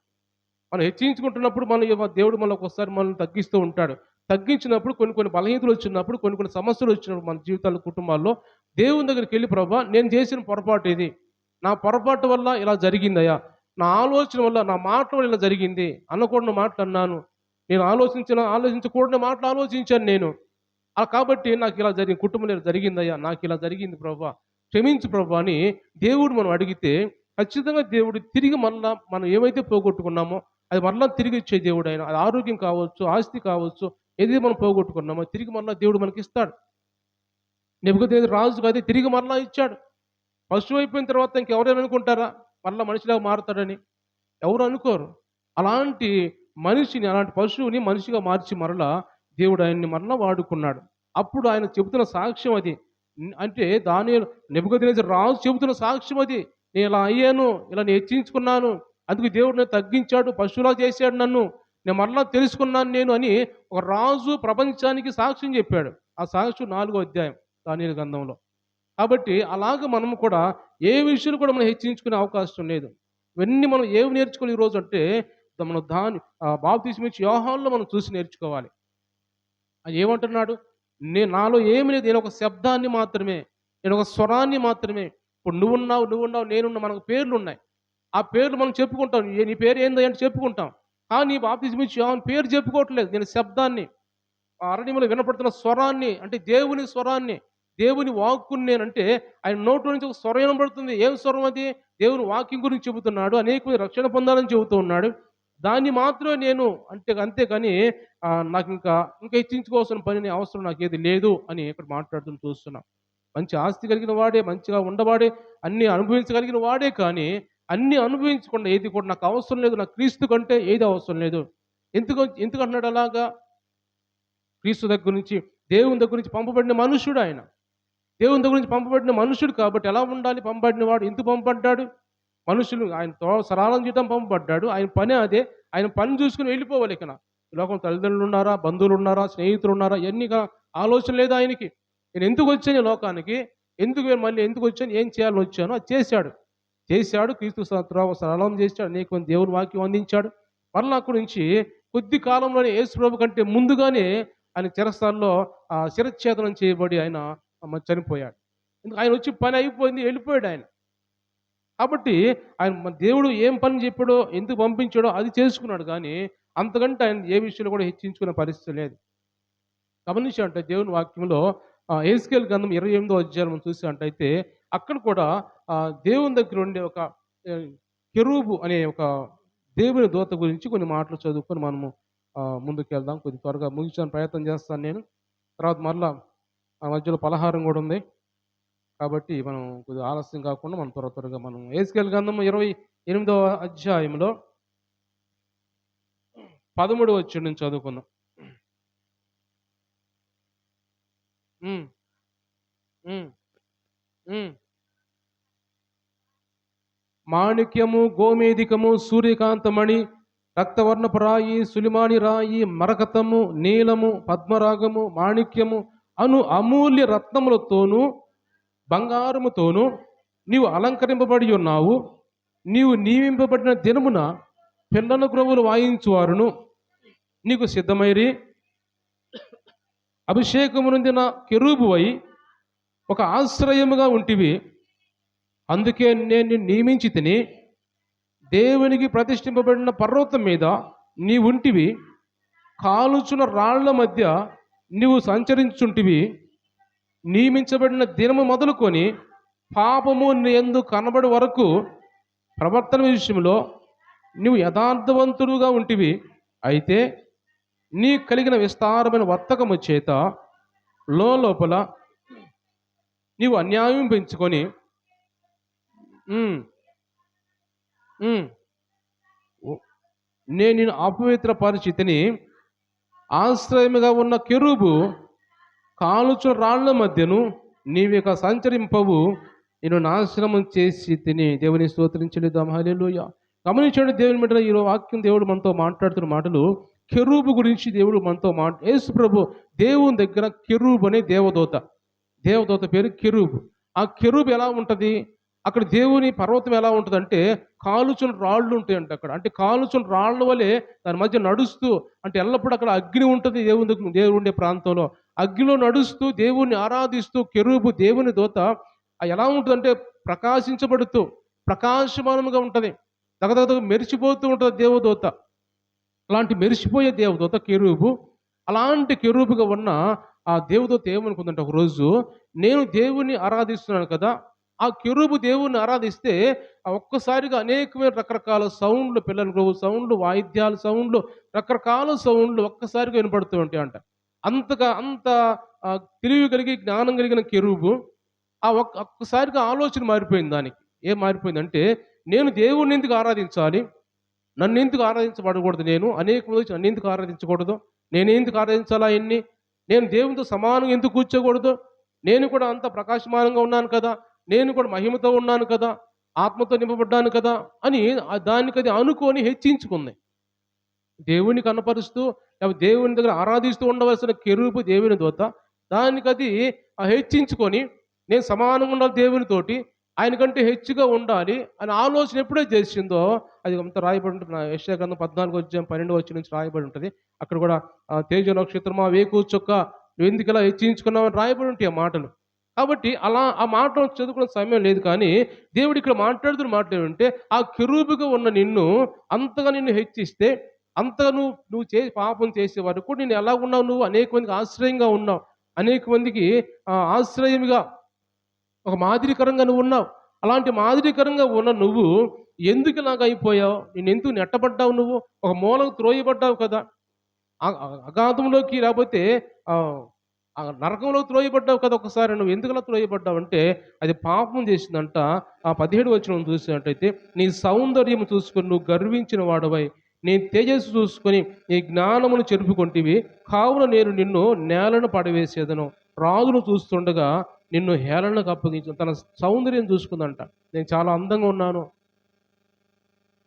మనం హెచ్చించుకుంటున్నప్పుడు దేవుడు మనకు ఒకసారి మనల్ని తగ్గిస్తూ ఉంటాడు. తగ్గించినప్పుడు కొన్ని బలహీనతలు వచ్చినప్పుడు, కొన్ని సమస్యలు వచ్చినప్పుడు మన జీవితాల్లో, కుటుంబాల్లో దేవుని దగ్గరికి వెళ్ళి, ప్రభా నేను చేసిన పొరపాటు ఇది, నా పొరపాటు వల్ల ఇలా జరిగిందయ్యా, నా ఆలోచన వల్ల, నా మాట వల్ల ఇలా జరిగింది, అనకూడని మాటలు అన్నాను, నేను ఆలోచించకూడని మాటలు ఆలోచించాను నేను. కాబట్టి నాకు ఇలా జరిగింది, కుటుంబంలో ఇలా జరిగిందయ్యా, నాకు ఇలా జరిగింది ప్రభా, క్షమించు ప్రభా అని దేవుడు మనం అడిగితే ఖచ్చితంగా దేవుడు తిరిగి మరలా మనం ఏమైతే పోగొట్టుకున్నామో అది మరలా తిరిగి ఇచ్చే దేవుడు ఆయన. అది ఆరోగ్యం కావచ్చు, ఆస్తి కావచ్చు, ఏది మనం పోగొట్టుకున్నామో తిరిగి మరలా దేవుడు మనకి ఇస్తాడు. నెబుకద్నెజరు రాజుకు అదే తిరిగి మరలా ఇచ్చాడు. పశువు అయిపోయిన తర్వాత ఇంకెవరైనా అనుకుంటారా మరలా మనిషిలాగా మారుతాడని? ఎవరు అనుకోరు. అలాంటి మనిషిని, అలాంటి పశువుని మనిషిగా మార్చి మరలా దేవుడు ఆయన్ని మరలా వాడుకున్నాడు. అప్పుడు ఆయన చెబుతున్న సాక్ష్యం అది. అంటే దానియేలు, నెబుకద్నెజరు రాజు చెబుతున్న సాక్ష్యం అది. నేను ఇలా అయ్యాను, ఇలా నేను హెచ్చించుకున్నాను, అందుకు దేవుడు నన్ను తగ్గించాడు, పశువులా చేశాడు నన్ను, నేను మరలా తెలుసుకున్నాను నేను అని ఒక రాజు ప్రపంచానికి సాక్ష్యం చెప్పాడు. ఆ సాక్ష్యం 4వ అధ్యాయం దానియేలు గ్రంథంలో. కాబట్టి అలాగ మనము కూడా ఏ విషయాలు కూడా మనం హెచ్చించుకునే అవకాశం లేదు. ఇవన్నీ మనం ఏమి నేర్చుకోవాలి ఈరోజు అంటే మనం బాప్తిస్మం ఇచ్చే యోహానులో మనం చూసి నేర్చుకోవాలి. ఆయన ఏమంటున్నాడు? నాలో ఏమి లేదు, నేను ఒక శబ్దాన్ని మాత్రమే, నేను ఒక స్వరాన్ని మాత్రమే. ఇప్పుడు నువ్వున్నావు, నేనున్నా, మనకు పేర్లున్నాయి. ఆ పేర్లు మనం చెప్పుకుంటాం. నీ పేరు ఏంది అంటే చెప్పుకుంటాం. కానీ బాప్తిస్మం ఇచ్చే యోహాను పేరు చెప్పుకోవట్లేదు. నేను శబ్దాన్ని, ఆ అరణ్యంలో వినపడుతున్న స్వరాన్ని, అంటే దేవుని స్వరాన్ని, దేవుని వాక్కుని నేనంటే ఆయన నోట్లో నుంచి ఒక స్వరం వినబడుతుంది. ఏం స్వరం అది? దేవుని వాక్యం గురించి చెబుతున్నాడు. అనేక రక్షణ పొందాలని చెబుతూ ఉన్నాడు. దాన్ని మాత్రమే నేను అంటే అంతేకాని నాకు ఇంకా హెచ్చించుకోవాల్సిన పని అవసరం నాకేది లేదు అని ఇక్కడ మాట్లాడుతూ చూస్తున్నాం. మంచి ఆస్తి కలిగిన వాడే, మంచిగా ఉండవాడే, అన్నీ అనుభవించగలిగిన వాడే, కానీ అన్నీ అనుభవించకుండా ఏది కూడా నాకు అవసరం లేదు, నాకు క్రీస్తు కంటే ఏది అవసరం లేదు. ఎందుకు అంటున్నాడు అలాగా? క్రీస్తు దగ్గర నుంచి, దేవుని దగ్గర నుంచి పంపబడిన మనుష్యుడు ఆయన. దేవుని దగ్గర నుంచి పంపబడిన మనుషుడు కాబట్టి ఎలా ఉండాలి? పంపబడిన వాడు ఎందుకు పంపబడ్డాడు? మనుషులు ఆయనతో సరళం చేయడం పంపబడ్డాడు. ఆయన పని అదే. ఆయన పని చూసుకుని వెళ్ళిపోవాలి. ఇకన ఈ లోకం తల్లిదండ్రులు ఉన్నారా, బంధువులు ఉన్నారా, స్నేహితులు ఉన్నారా, ఇవన్నీ ఆలోచన లేదు ఆయనకి. నేను ఎందుకు వచ్చాను ఈ లోకానికి, మళ్ళీ ఎందుకు వచ్చాను, ఏం చేయాలని వచ్చాను, అది చేశాడు. క్రీస్తు సరళం చేశాడు, అనేక దేవుని వాక్యం అందించాడు. మరలా అక్కడి నుంచి కొద్ది కాలంలోనే యేసు ప్రభు కంటే ముందుగానే ఆయన చెరస్థానంలో శిరచ్ఛేదనం చేయబడి ఆయన చనిపోయాడు. ఆయన వచ్చి పని అయిపోయింది, వెళ్ళిపోయాడు ఆయన. కాబట్టి ఆయన దేవుడు ఏం పని చెప్పాడో, ఎందుకు పంపించాడో అది చేసుకున్నాడు. కానీ అంతకంటే ఆయన ఏ విషయంలో కూడా హెచ్చించుకునే పరిస్థితి లేదు. గమనించాలంటే దేవుని వాక్యంలో యెహెజ్కేలు గ్రంథం 28వ అధ్యాయం మనం చూసినట్టయితే అక్కడ కూడా దేవుని దగ్గర ఉండే ఒక కెరూబు అనే ఒక దేవుని దూత గురించి కొన్ని మాటలు చదువుకొని మనము ముందుకు వెళ్దాం. కొద్ది త్వరగా ముగించడానికి ప్రయత్నం చేస్తాను నేను. తర్వాత మరలా ఆ మధ్యలో పలహారం కూడా ఉంది. కాబట్టి మనం కొద్దిగా ఆలస్యం కాకుండా మనం త్వరగా మనం యెహెజ్కేలు గ్రంథం 28వ అధ్యాయంలో 13వ వచనం నుంచి చదువుకుందాం. మాణిక్యము, గోమేధికము, సూర్యకాంతమణి, రక్తవర్ణపు రాయి, సులిమాని రాయి, మరకతము, నీలము, పద్మరాగము, మాణిక్యము అను అమూల్య రత్నములతోనూ బంగారముతోనూ నీవు అలంకరింపబడి ఉన్నావు. నీవు నియమింపబడిన దినమున పిల్లల గ్రోవులు వాయించువారును నీకు సిద్ధమైరి. అభిషేకము నొందిన కెరూబువై ఒక ఆశ్రయముగా ఉంటివి. అందుకే నేను నియమించి తిని దేవునికి ప్రతిష్ఠింపబడిన పర్వతం మీద నీ ఉంటివి. కాలుచున్న రాళ్ల మధ్య నీవు సంచరించుంటివి. నియమించబడిన దినము మొదలుకొని పాపము నీ యందు కనబడి వరకు ప్రవర్తన విషయంలో నీవు యథార్థవంతుడుగా ఉంటివి. అయితే నీ కలిగిన విస్తారమైన వర్తకము చేత లోపల నీవు అన్యాయం పెంచుకొని నేను నిన్ను అపవిత్ర పరిస్థితిని ఆశ్రయముగా ఉన్న కెరూబు కాలుచు రాళ్ల మధ్యను నీవిక సంచరింపవు, నేను నాశనము చేసి తిని. దేవుని స్తోత్రించలేదాం. హల్లెలూయా. గమనించండి దేవుని బిడ్డల, ఈ వాక్యం దేవుడు మనతో మాట్లాడుతున్న మాటలు కెరూబు గురించి దేవుడు మనతో యేసు ప్రభు దేవుని దగ్గర కెరూబు అనే దేవదూత పేరు కెరూబు. ఆ కెరూబు ఎలా ఉంటుంది? అక్కడ దేవుని పర్వతం ఎలా ఉంటుంది అంటే కాలుచున్న రాళ్ళు ఉంటాయంట అక్కడ. అంటే కాలుచున్న రాళ్ళ వలె దాని మధ్య నడుస్తూ, అంటే ఎల్లప్పుడూ అక్కడ అగ్ని ఉంటుంది. దేవుడు ఉండే ప్రాంతంలో అగ్నిలో నడుస్తూ దేవుణ్ణి ఆరాధిస్తూ కెరూబు దేవుని దూత ఎలా ఉంటుందంటే ప్రకాశించబడుతూ ప్రకాశమానంగా ఉంటుంది. దగదగ మెరిచిపోతూ ఉంటుంది దేవదూత. అలాంటి మెరిసిపోయే దేవదూత కెరూబు. అలాంటి కెరూబుగా ఉన్న ఆ దేవదూత ఏమనుకుందంటే ఒకరోజు, నేను దేవుణ్ణి ఆరాధిస్తున్నాను కదా! ఆ కెరూబు దేవుణ్ణి ఆరాధిస్తే ఒక్కసారిగా అనేకమైన రకరకాల సౌండ్లు, పిల్లలకు సౌండ్లు, వాయిద్యాల సౌండ్లు, రకరకాల సౌండ్లు ఒక్కసారిగా వినపడుతూ ఉంటాయంట. అంత తెలివి కలిగి, జ్ఞానం కలిగిన కెరూబు ఒక్కసారిగా ఆలోచన మారిపోయింది దానికి. ఏం మారిపోయిందంటే, నేను దేవుణ్ణి ఎందుకు ఆరాధించాలి? నన్నెందుకు ఆరాధించబడకూడదు నేను? అనేక మంది వచ్చి నన్నెందుకు ఆరాధించకూడదు? నేనెందుకు ఆరాధించాలా ఆయన్ని? నేను దేవునితో సమానంగా ఎందుకు కూర్చోకూడదు? నేను కూడా అంత ప్రకాశమానంగా ఉన్నాను కదా! నేను కూడా మహిమతో ఉన్నాను కదా! ఆత్మతో నింపబడ్డాను కదా! అని దానికది అనుకోని హెచ్చించుకుంది. దేవుడిని కనపరుస్తూ, లేకపోతే దేవుని దగ్గర ఆరాధిస్తూ ఉండవలసిన కెరూబు దేవుని దూత, దానికది హెచ్చించుకొని, నేను సమానంగా ఉండాలి దేవునితోటి, ఆయన కంటే హెచ్చుగా ఉండాలి అని ఆలోచన ఎప్పుడైతే చేసిందో, అది అంతా రాయబడి ఉంటుంది. యెషయా గ్రంథం 14 అధ్యాయం 12 వచనం నుంచి రాయబడి ఉంటుంది. అక్కడ కూడా తేజ నక్షత్రమా వేకువ చుక్క నువ్వెందుకు ఇలా హెచ్చించుకున్నావు అని రాయబడి ఉంటాయి ఆ మాటలు. కాబట్టి అలా ఆ మాటలు చదువుకునే సమయం లేదు, కానీ దేవుడు ఇక్కడ మాట్లాడుతున్న మాటలు ఏమంటే, ఆ కెరూబుగా ఉన్న నిన్ను అంతగా నిన్ను హెచ్చిస్తే, అంతగా నువ్వు పాపం చేసే వరకు నేను ఎలా ఉన్నావు, నువ్వు అనేక మందికి ఆశ్రయంగా ఉన్నావు, అనేక మందికి ఆశ్రయముగా ఒక మాదిరికరంగా నువ్వు ఉన్నావు. అలాంటి మాదిరికరంగా ఉన్న నువ్వు ఎందుకు ఇలాగ అయిపోయావు? నిన్నెందుకు నెట్టబడ్డావు నువ్వు? ఒక మూలకు త్రోయబడ్డావు కదా! అగాధంలోకి, లేకపోతే నరకంలో త్రోయబడ్డావు కదా ఒకసారి. నువ్వు ఎందుకలా త్రోయబడ్డావంటే, అది పాపం చేసిందంట. 17 వచనం చూసినట్టయితే, నీ సౌందర్యం చూసుకొని నువ్వు గర్వించిన వాడవై, నీ తేజస్సు చూసుకొని నీ జ్ఞానమును చెరుపుకొంటివి. కావున నేను నిన్ను నేలను పడవేసేదను. రాజును చూస్తుండగా నిన్ను హేళనకు అప్పగించు. తన సౌందర్యం చూసుకుందంట. నేను చాలా అందంగా ఉన్నాను.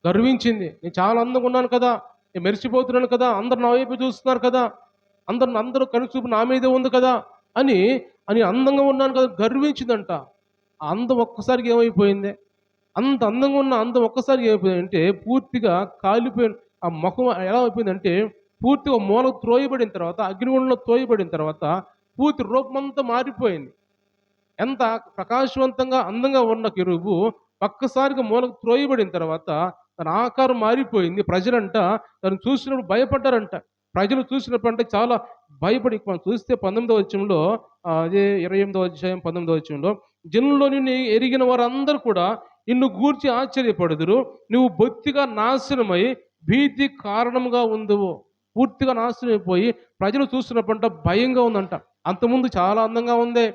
గర్వించింది. నేను చాలా అందంగా ఉన్నాను కదా! నేను మెరిసిపోతున్నాను కదా! అందరూ నా వైపు చూస్తున్నారు కదా! అందరూ కనుచూపు నా మీదే ఉంది కదా! అని అని అందంగా ఉన్నాను కదా! గర్వించిందంట. ఆ అందం ఒక్కసారిగా ఏమైపోయింది? అంత అందంగా ఉన్న అందం ఒక్కసారిగా ఏమైపోయిందంటే, పూర్తిగా కాలిపోయిన ఆ మొఖం ఎలా అయిపోయిందంటే, పూర్తిగా మూలకు త్రోయబడిన తర్వాత, అగ్నిగుండంలో త్రోయబడిన తర్వాత పూర్తి రూపమంతా మారిపోయింది. ఎంత ప్రకాశవంతంగా, అందంగా ఉన్న కెరూబు ఒక్కసారిగా మూలకు త్రోయబడిన తర్వాత తన ఆకారం మారిపోయింది. ప్రజలంట తనను చూసినప్పుడు భయపడ్డారంట. ప్రజలు చూసినప్పుడంటే చాలా భయపడి, మనం చూస్తే 19వ వచనంలో, అదే 28వ అధ్యాయం 19వ వచనంలో, జనుల్లో నిన్ను ఎరిగిన వారందరూ కూడా నిన్ను గూర్చి ఆశ్చర్యపడుదురు. నువ్వు బొత్తిగా నాశనమై భీతి కారణంగా ఉందువు. పూర్తిగా నాశనం అయిపోయి ప్రజలు చూస్తున్నప్పుడంట భయంగా ఉందంట. అంతకుముందు చాలా అందంగా ఉందే,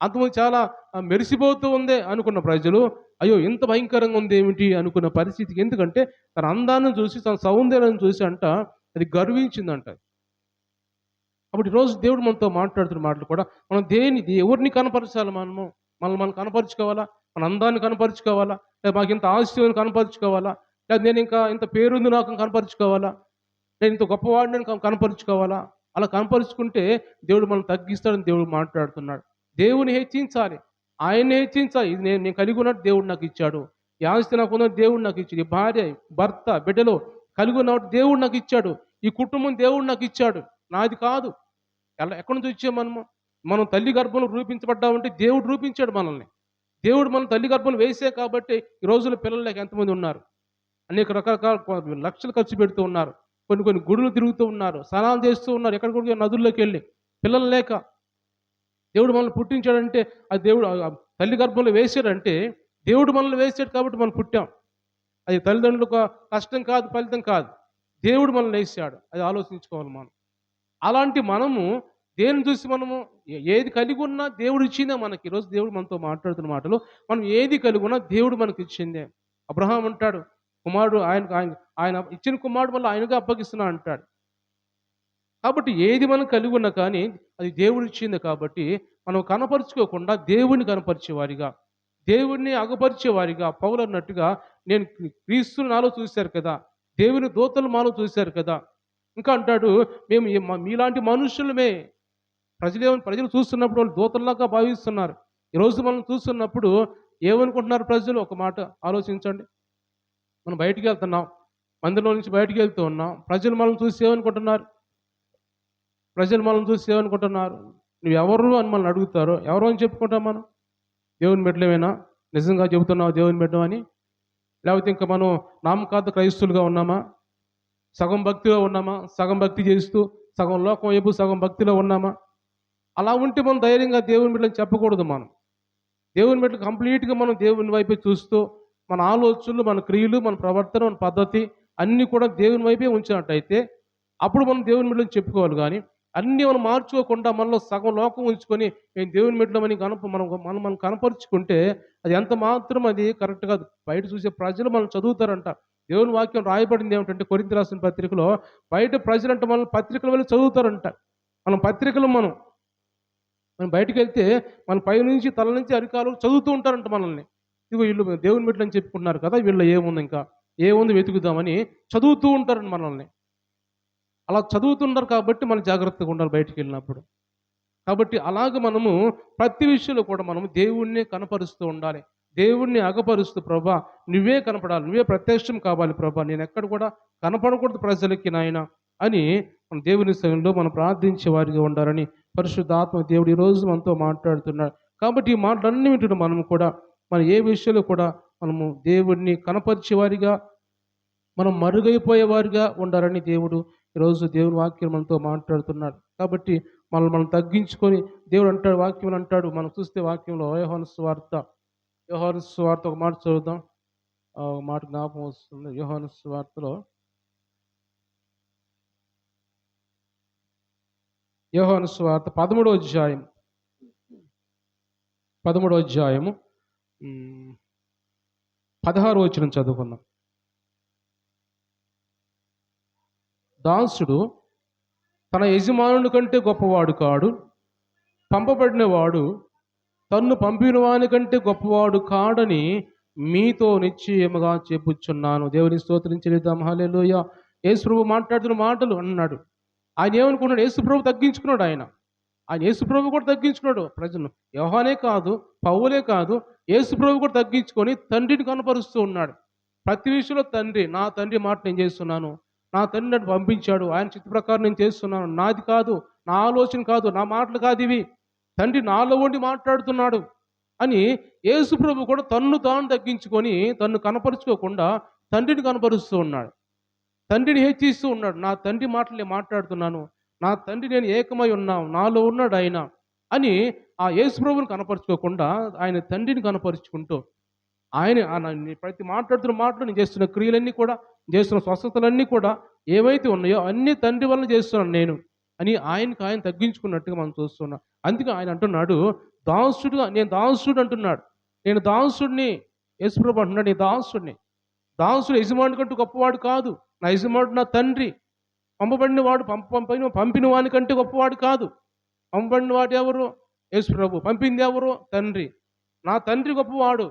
అంతకుముందు చాలా మెరిసిపోతూ ఉందే అనుకున్న ప్రజలు, అయ్యో ఇంత భయంకరంగా ఉంది ఏమిటి అనుకున్న పరిస్థితికి. ఎందుకంటే తన అందాన్ని చూసి, తన సౌందర్యాన్ని చూసి అంట అది గర్వించిందంట. కాబట్టి ఈరోజు దేవుడు మనతో మాట్లాడుతున్న మాటలు కూడా, మనం ఎవరిని కనపరచాలి? మనం కనపరుచుకోవాలా? మన అందాన్ని కనపరుచుకోవాలా? లేదా మాకు ఇంత ఆస్తిని కనపరుచుకోవాలా? లేదా నేను ఇంకా ఇంత పేరుంది నాకు కనపరుచుకోవాలా? నేను ఇంత గొప్పవాడిని కనపరుచుకోవాలా? అలా కనపరుచుకుంటే దేవుడు మనం తగ్గిస్తాడని దేవుడు మాట్లాడుతున్నాడు. దేవుని హెచ్చించాలి. ఆయన్ని హెచ్చించాలి. ఇది నేను కలిగి ఉన్నట్టు దేవుడు నాకు ఇచ్చాడు. ఈ ఆస్తి నాకు ఉన్నట్టు దేవుడు నాకు ఇచ్చాడు. ఈ భార్య, భర్త, బిడ్డలు కలిగి ఉన్నట్టు దేవుడు నాకు ఇచ్చాడు. ఈ కుటుంబం దేవుడు నాకు ఇచ్చాడు. నాది కాదు. ఎక్కడి నుంచి వచ్చాం మనము? మనం తల్లి గర్భంలో రూపించబడ్డామంటే దేవుడు రూపించాడు మనల్ని. దేవుడు మన తల్లి గర్భంలో వేసే కాబట్టి ఈ రోజుల్లో పిల్లలు లేక ఎంతమంది ఉన్నారు? అనేక రకరకాల లక్షలు ఖర్చు పెడుతూ ఉన్నారు. కొన్ని గుడులు తిరుగుతూ ఉన్నారు. స్నానాలు చేస్తూ ఉన్నారు. ఎక్కడికి నదుల్లోకి వెళ్ళి, పిల్లలు లేక. దేవుడు మనల్ని పుట్టించాడంటే అది దేవుడు తల్లి గర్భంలో వేసాడంటే దేవుడు మనల్ని వేసాడు కాబట్టి మనం పుట్టాం. అది తల్లిదండ్రులకు కష్టం కాదు, ఫలితం కాదు. దేవుడు మనల్ని వేసాడు. అది ఆలోచించుకోవాలి మనం. అలాంటి మనము దేన్ని చూసి మనము ఏది కలిగి ఉన్నా దేవుడు ఇచ్చిందే మనకి. ఈరోజు దేవుడు మనతో మాట్లాడుతున్న మాటలు, మనం ఏది కలిగి ఉన్నా దేవుడు మనకి ఇచ్చిందే. అబ్రహాం అంటాడు, కుమారుడు ఆయన ఇచ్చిన కుమారుడు వల్ల ఆయనగా అప్పగిస్తున్నా అంటాడు. కాబట్టి ఏది మనం కలిగి ఉన్నా కానీ అది దేవుడు ఇచ్చింది కాబట్టి మనం కనపరుచుకోకుండా దేవుడిని కనపరిచేవారిగా, దేవుడిని అగపరిచేవారిగా, పౌలు అన్నట్టుగా నేను క్రీస్తుని నాలో చూశారు కదా, దేవుని దూతలు మాలో చూశారు కదా. ఇంకా అంటాడు, మేము మీలాంటి మనుషులమే. ప్రజలు చూస్తున్నప్పుడు వాళ్ళు దూతల్లాగా భావిస్తున్నారు. ఈరోజు మనం చూస్తున్నప్పుడు ఏమనుకుంటున్నారు ప్రజలు? ఒక మాట ఆలోచించండి. మనం బయటికి వెళ్తున్నాం, మందిరంలో నుంచి బయటికి వెళ్తూ ఉన్నాం. ప్రజలు మనం చూసి ఏమనుకుంటున్నారు? నువ్వు ఎవరు అని మనల్ని అడుగుతారు. ఎవరు అని చెప్పుకుంటాం మనం? దేవుని బిడ్డలమేనా? నిజంగా చెబుతున్నావు దేవుని బిడ్డం అని? లేకపోతే ఇంకా మనం నామకార్థ క్రైస్తవులుగా ఉన్నామా? సగం భక్తిలో ఉన్నామా, సగం భక్తి చేస్తూ సగం లోకం వైపు సగం భక్తిలో ఉన్నామా? అలా ఉంటే మనం ధైర్యంగా దేవుని బిడ్డలని చెప్పకూడదు మనం. దేవుని బిడ్డలు కంప్లీట్‌గా మనం దేవుని వైపే చూస్తూ, మన ఆలోచనలు, మన క్రియలు, మన ప్రవర్తన, మన పద్ధతి అన్నీ కూడా దేవుని వైపే ఉంచినట్టయితే, అప్పుడు మనం దేవుని బిడ్డలని చెప్పుకోవాలి గానీ, అన్నీ మనం మార్చుకోకుండా మనలో సగం లోకం ఉంచుకొని, మేము దేవుని బిడ్డలమని మనం కనపరుచుకుంటే, అది ఎంత మాత్రం అది కరెక్ట్ కాదు. బయట చూసే ప్రజలు మనం చదువుతారంట. దేవుని వాక్యం రాయబడింది ఏమిటంటే కొరింథీ రాసిన పత్రికలో, బయట ప్రజలంట మనల్ని పత్రికల వలె చదువుతారంట. మనం మనం బయటికెళ్తే మన పైనుంచి తల నుంచి అరికాలు చదువుతూ ఉంటారంట మనల్ని. ఇదిగో వీళ్ళు దేవుని బిడ్డలని చెప్పుకుంటున్నారు కదా! వీళ్ళలో ఏముంది ఇంకా? ఏముంది వెతుకుదామని చదువుతూ ఉంటారండి మనల్ని. అలా చదువుతున్నారు కాబట్టి మనం జాగ్రత్తగా ఉండాలి బయటికెళ్ళినప్పుడు. కాబట్టి అలాగ మనము ప్రతి విషయంలో కూడా మనము దేవుణ్ణి కనపరుస్తూ ఉండాలి. దేవుణ్ణి అగపరుస్తూ ప్రభా నువ్వే కనపడాలి. నువ్వే ప్రత్యక్షం కావాలి ప్రభా. నేనెక్కడ కూడా కనపడకూడదు ప్రజలకి నాయన అని మన దేవుని సన్నిధిలో మనం ప్రార్థించే వారిగా ఉండాలని పరిశుద్ధాత్మ దేవుడు ఈరోజు మనతో మాట్లాడుతున్నాడు. కాబట్టి ఈ మాటలన్నీ వింటున్న మనము కూడా మన ఏ విషయంలో కూడా మనము దేవుడిని కనపరిచే వారిగా మనం మరుగైపోయేవారిగా ఉండాలని దేవుడు ఈరోజు దేవుని వాక్యం మనతో మాట్లాడుతున్నాడు. కాబట్టి మనల్ని మనం తగ్గించుకొని దేవుడు అంటాడు, వాక్యం అంటాడు. మనం చూస్తే వాక్యంలో యోహాను సువార్త ఒక మాట చదువుదాం. ఒక మాట జ్ఞాపకం వస్తుంది. యోహాను సువార్తలో 13వ అధ్యాయం 13వ అధ్యాయము 16వ వచనం చదువుకుందాం. దాసుడు తన యజమానుని కంటే గొప్పవాడు కాడు, పంపబడిన వాడు తన్ను పంపిన వాని కంటే గొప్పవాడు కాడని మీతో నిశ్చయముగా చెప్పుచున్నాను. దేవుని స్తోత్రించెదం. హల్లెలూయా. యేసు ప్రభు మాట్లాడుతున్న మాటలు అన్నాడు. ఆయన ఏమనుకున్నాడు? యేసు ప్రభు తగ్గించుకున్నాడు ఆయన. యేసు ప్రభు కూడా తగ్గించుకున్నాడు ప్రజలను. యోహానే కాదు, పౌలే కాదు, యేసు ప్రభు కూడా తగ్గించుకొని తండ్రిని కనపరుస్తూ ఉన్నాడు. ప్రతి విషయంలో తండ్రి, నా తండ్రి మాట నేను చేస్తున్నాను. నా తండ్రి నన్ను పంపించాడు. ఆయన చిత్త ప్రకారం నేను చేస్తున్నాను. నాది కాదు, నా ఆలోచన కాదు, నా మాటలు కాదు ఇవి. తండ్రి నాలో ఉండి మాట్లాడుతున్నాడు అని యేసు ప్రభు కూడా తన్ను తాను తగ్గించుకొని తన్ను కనపరుచుకోకుండా తండ్రిని కనపరుస్తూ ఉన్నాడు. తండ్రిని హెచ్చిస్తూ ఉన్నాడు. నా తండ్రి మాటలు నేను మాట్లాడుతున్నాను. నా తండ్రి నేను ఏకమై ఉన్నాం. నాలో ఉన్నాడు ఆయన అని ఆ యేసు ప్రభువుని కనపరుచుకోకుండా ఆయన తండ్రిని కనపరుచుకుంటూ ప్రతి మాట్లాడుతున్న మాటలు నేను చేస్తున్న క్రియలన్నీ కూడా, చేస్తున్న స్వస్థతలన్నీ కూడా ఏవైతే ఉన్నాయో అన్నీ తండ్రి వలన చేస్తున్నాను నేను అని ఆయనకు ఆయన తగ్గించుకున్నట్టుగా మనం చూస్తున్నాం. అందుకే ఆయన అంటున్నాడు, నేను దాసుడు అంటున్నాడు. నేను దాసుడిని. యేసు ప్రభు అంటున్నాడు, నేను దాసుడిని. దాసుడు యజమాని కంటూ గొప్పవాడు కాదు. నా యజమానుడు నా తండ్రి. పంపబడిన వాడు పంపిన వాని కంటే గొప్పవాడు కాదు. పంపబడిన వాడు ఎవరు? యేసు ప్రభు. పంపింది ఎవరు? తండ్రి. నా తండ్రి గొప్పవాడు.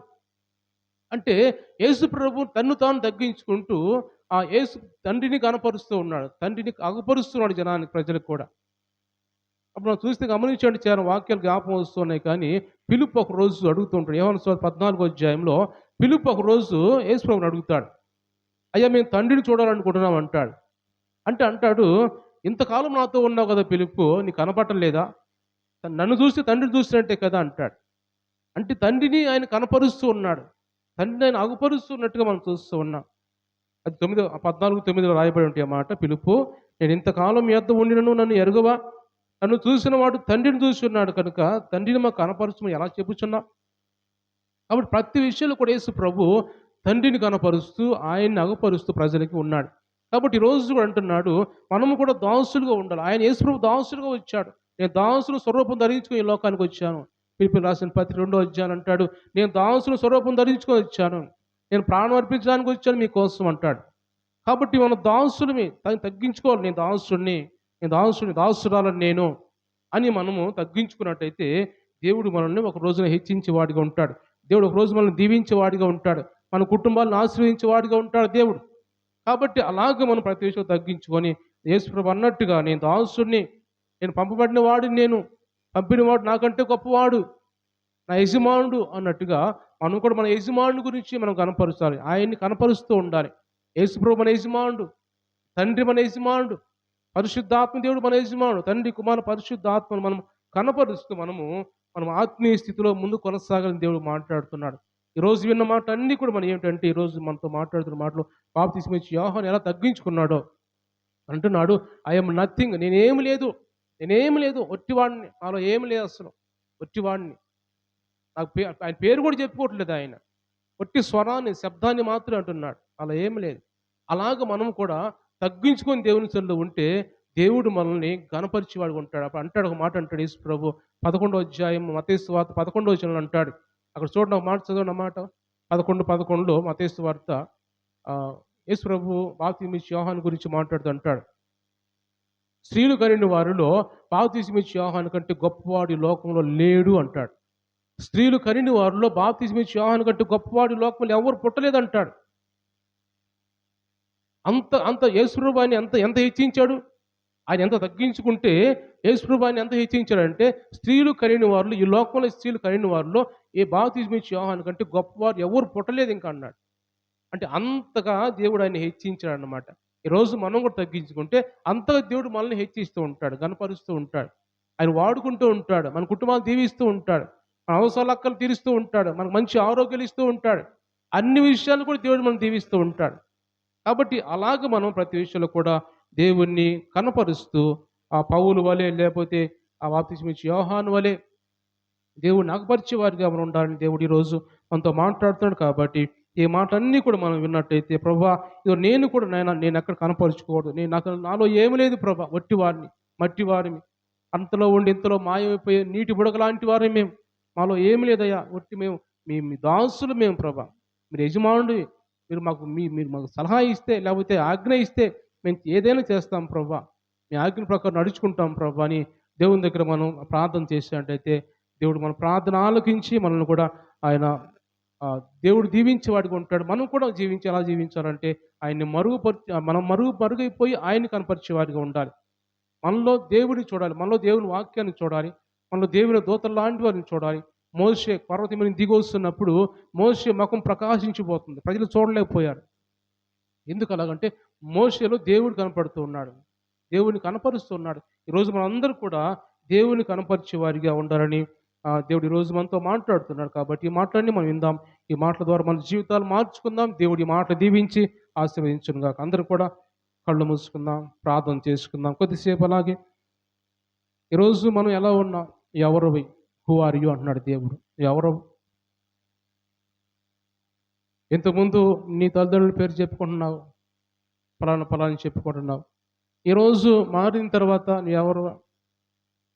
అంటే యేసు ప్రభు తన్ను తాను తగ్గించుకుంటూ ఆ యేసు తండ్రిని కనపరుస్తూ ఉన్నాడు. తండ్రిని అగపరుస్తున్నాడు జనానికి, ప్రజలకు కూడా. అప్పుడు మనం చూస్తే గమనించండి, చాలా వాక్యాలు జ్ఞాపకం వస్తున్నాయి. కానీ ఫిలిప్ ఒక రోజు అడుగుతూ ఉంటాడు. యోహాను సువార్త 14వ అధ్యాయంలో ఫిలిప్ ఒక రోజు యేసు ప్రభువుని అడుగుతాడు, అయ్యా మేము తండ్రిని చూడాలనుకుంటున్నాం అంటాడు. అంటాడు, ఇంతకాలం నాతో ఉన్నావు కదా ఫిలిప్పు, నీకు కనపడలేదా? నన్ను చూస్తే తండ్రిని చూసినట్టే కదా అంటాడు. అంటే తండ్రిని ఆయన కనపరుస్తూ ఉన్నాడు. తండ్రిని ఆయన అగుపరుస్తున్నట్టుగా మనం చూస్తూ ఉన్నాం. అది 14:9 రాయబడి ఉంటాయి అన్నమాట. పిలుపు, నేను ఇంతకాలం మీ యొద్ద ఉండినను నన్ను ఎరుగవా? నన్ను చూసిన వాడు తండ్రిని చూసి ఉన్నాడు కనుక తండ్రిని మాకు కనపరుచమని ఎలా చెప్పుచున్నా? కాబట్టి ప్రతి విషయంలో కూడా యేసు ప్రభు తండ్రిని కనపరుస్తూ ఆయన్ని అగపరుస్తూ ప్రజలకి ఉన్నాడు. కాబట్టి ఈరోజు కూడా అంటున్నాడు, మనము కూడా దాసులుగా ఉండాలి. ఆయన యేసు ప్రభు దాసులుగా వచ్చాడు. నేను దాసులు స్వరూపం ధరించుకుని ఈ లోకానికి వచ్చాను. ఫిలిప్పీయులకు రాసిన పత్రిక 2వ అధ్యాయం అంటాడు, నేను దాసులు స్వరూపం ధరించుకొని వచ్చాను. నేను ప్రాణం అర్పించడానికి వచ్చాను మీకోసం అంటాడు. కాబట్టి మన దాసులమి తగ్గించుకోవాలి. నేను దాసురాలని నేను అని మనము తగ్గించుకున్నట్టయితే దేవుడు మనల్ని ఒక రోజున హెచ్చించేవాడిగా ఉంటాడు. దేవుడు ఒక రోజు మనల్ని దీవించేవాడిగా ఉంటాడు. మన కుటుంబాలను ఆశ్రయించేవాడిగా ఉంటాడు దేవుడు. కాబట్టి అలాగ మనం ప్రతి విషయం తగ్గించుకొని యేసుప్రభు అన్నట్టుగా నేను దాసుడిని, నేను పంపబడిన వాడిని, నేను పంపినవాడు నాకంటే గొప్పవాడు, నా యజమానుడు అన్నట్టుగా మనం కూడా మన యజమానుడి గురించి మనం కనపరుచాలి. ఆయన్ని కనపరుస్తూ ఉండాలి. యేసుప్రభు మన యజమానుడు, తండ్రి మన యజమానుడు, పరిశుద్ధాత్మ దేవుడు మన యజమానుడు. తండ్రి, కుమార, పరిశుద్ధాత్మను మనం కనపరుస్తూ మనం ఆత్మీయ స్థితిలో ముందు కొనసాగాలని దేవుడు మాట్లాడుతున్నాడు. ఈరోజు విన్న మాట అన్నీ కూడా మనం ఏమిటంటే, ఈరోజు మనతో మాట్లాడుతున్న మాటలు బాప్తిస్మం ఇచ్చి యోహాను ఎలా తగ్గించుకున్నాడో, అంటున్నాడు, ఐఎమ్ నథింగ్, నేనేమి లేదు, ఒట్టివాడిని, నాలో ఏమి లేదు అసలు, ఒట్టివాడిని. ఆయన పేరు కూడా చెప్పుకోవట్లేదు ఆయన. ఒట్టి స్వరాన్ని, శబ్దాన్ని మాత్రమే అంటున్నాడు. అలా ఏమి లేదు. అలాగ మనం కూడా తగ్గించుకొని దేవుని సన్నిధిలో ఉంటే దేవుడు మనల్ని ఘనపరిచేవాడుగా ఉంటాడు. అప్పుడు అంటాడు, ఒక మాట అంటాడు యేసు ప్రభు 11వ అధ్యాయం మత్తయి సువార్త 11వ వచనంలో అంటాడు. అక్కడ చూడండి, ఒక మాట చదవండి, ఆ మాట 11:11లో మత్తయి సువార్త. యేసు ప్రభు బాప్తిస్మమిచ్చే యోహాను గురించి మాట్లాడుతూ అంటాడు, స్త్రీలు కనిన వారిలో బాప్తిస్మమిచ్చే యోహాను కంటే గొప్పవాడు ఈ లోకంలో లేడు అంటాడు. స్త్రీలు కనిన వారిలో బాప్తిస్మమిచ్చే యోహాను కంటే గొప్పవాడు ఈ లోకంలో ఎవరు పుట్టలేదంటాడు. అంత అంత యేసుప్రభు ఆయన ఎంత హెచ్చించాడు. ఆయన ఎంత తగ్గించుకుంటే యేసుప్రభు ఆయన ఎంత హెచ్చించాడంటే, స్త్రీలు కనిన వారిలో, ఈ లోకంలో స్త్రీలు కనిన వారిలో ఏ బాప్తిస్మమిచ్చే యోహాను కంటే గొప్పవారు ఎవరు పుట్టలేదు ఇంకా అన్నాడు. అంటే అంతగా దేవుడు ఆయన హెచ్చించాడనమాట. ఈరోజు మనం కూడా తగ్గించుకుంటే అంతగా దేవుడు మనల్ని హెచ్చిస్తూ ఉంటాడు, గనపరుస్తూ ఉంటాడు. ఆయన వాడుకుంటూ ఉంటాడు, మన కుటుంబాలు దీవిస్తూ ఉంటాడు, మన అవసరాల అక్కలు తీరుస్తూ ఉంటాడు, మనకు మంచి ఆరోగ్యాలు ఇస్తూ ఉంటాడు. అన్ని విషయాలు కూడా దేవుడు మనం దీవిస్తూ ఉంటాడు. కాబట్టి అలాగ మనం ప్రతి విషయంలో కూడా దేవుణ్ణి కనపరుస్తూ, ఆ పౌలు వలె, లేకపోతే ఆ బాప్తిస్మమిచ్చే యోహాను వలె దేవుడిని అగపరిచే వారిగా మనం ఉండాలని దేవుడు ఈరోజు మనతో మాట్లాడుతున్నాడు. కాబట్టి ఈ మాటలన్నీ కూడా మనం విన్నట్టయితే, ప్రభా ఇదో నేను కూడా నేను ఎక్కడ కనపరుచుకోకూడదు, నాలో ఏమి లేదు ప్రభా, వట్టివారిని, మట్టివారిని, అంతలో ఉండి ఇంతలో మాయమైపోయే నీటి బుడగ లాంటి వారే మేము, మాలో ఏమి లేదయ్యా, ఒట్టి మేము మీ దాసులు మేము ప్రభా, మీరు యజమానుడు, మీరు మాకు సలహా ఇస్తే, లేకపోతే ఆజ్ఞ ఇస్తే మేము ఏదైనా చేస్తాం ప్రభా, మీ ఆజ్ఞ ప్రకారం నడుచుకుంటాం ప్రభా అని దేవుని దగ్గర మనం ప్రార్థన చేసినట్టయితే, దేవుడు మన ప్రార్థన ఆలకించి మనల్ని కూడా ఆయన దేవుడు దీవించే వాడిగా ఉంటాడు. మనం కూడా ఎలా జీవించాలంటే ఆయన్ని మనం మరుగైపోయి ఆయన్ని కనపరిచే వాడిగా ఉండాలి. మనలో దేవుడిని చూడాలి, మనలో దేవుని వాక్యాన్ని చూడాలి, మనలో దేవుని దూతల లాంటి వారిని చూడాలి. మోషే పర్వతం మీద దిగి వస్తున్నప్పుడు మోషే ముఖం ప్రకాశించిపోతుంది, ప్రజలు చూడలేకపోయారు. ఎందుకు అలాగంటే మోషేలో దేవుడు కనపడుతూ ఉన్నాడు, దేవుని కనపరుస్తూ ఉన్నాడు. ఈరోజు మనందరూ కూడా దేవుని కనపరిచే వారిగా ఉండాలని దేవుడు ఈరోజు మనతో మాట్లాడుతున్నాడు. కాబట్టి ఈ మాటలన్నీ మనం విందాం, ఈ మాటల ద్వారా మన జీవితాలు మార్చుకుందాం. దేవుడి మాటలు దీవించి ఆశీర్వదించును గాక. అందరూ కూడా కళ్ళు మూసుకుందాం, ప్రార్థన చేసుకుందాం కొద్దిసేపు. అలాగే ఈరోజు మనం ఎలా ఉన్నాం, ఎవరివి, హూ ఆర్ యు అంటున్నాడు దేవుడు. ఎవరు? ఇంతకుముందు నీ తల్లిదండ్రుల పేరు చెప్పుకుంటున్నావు, ఫలానా ఫలాని చెప్పుకుంటున్నావు. ఈరోజు మారిన తర్వాత నీ ఎవరు?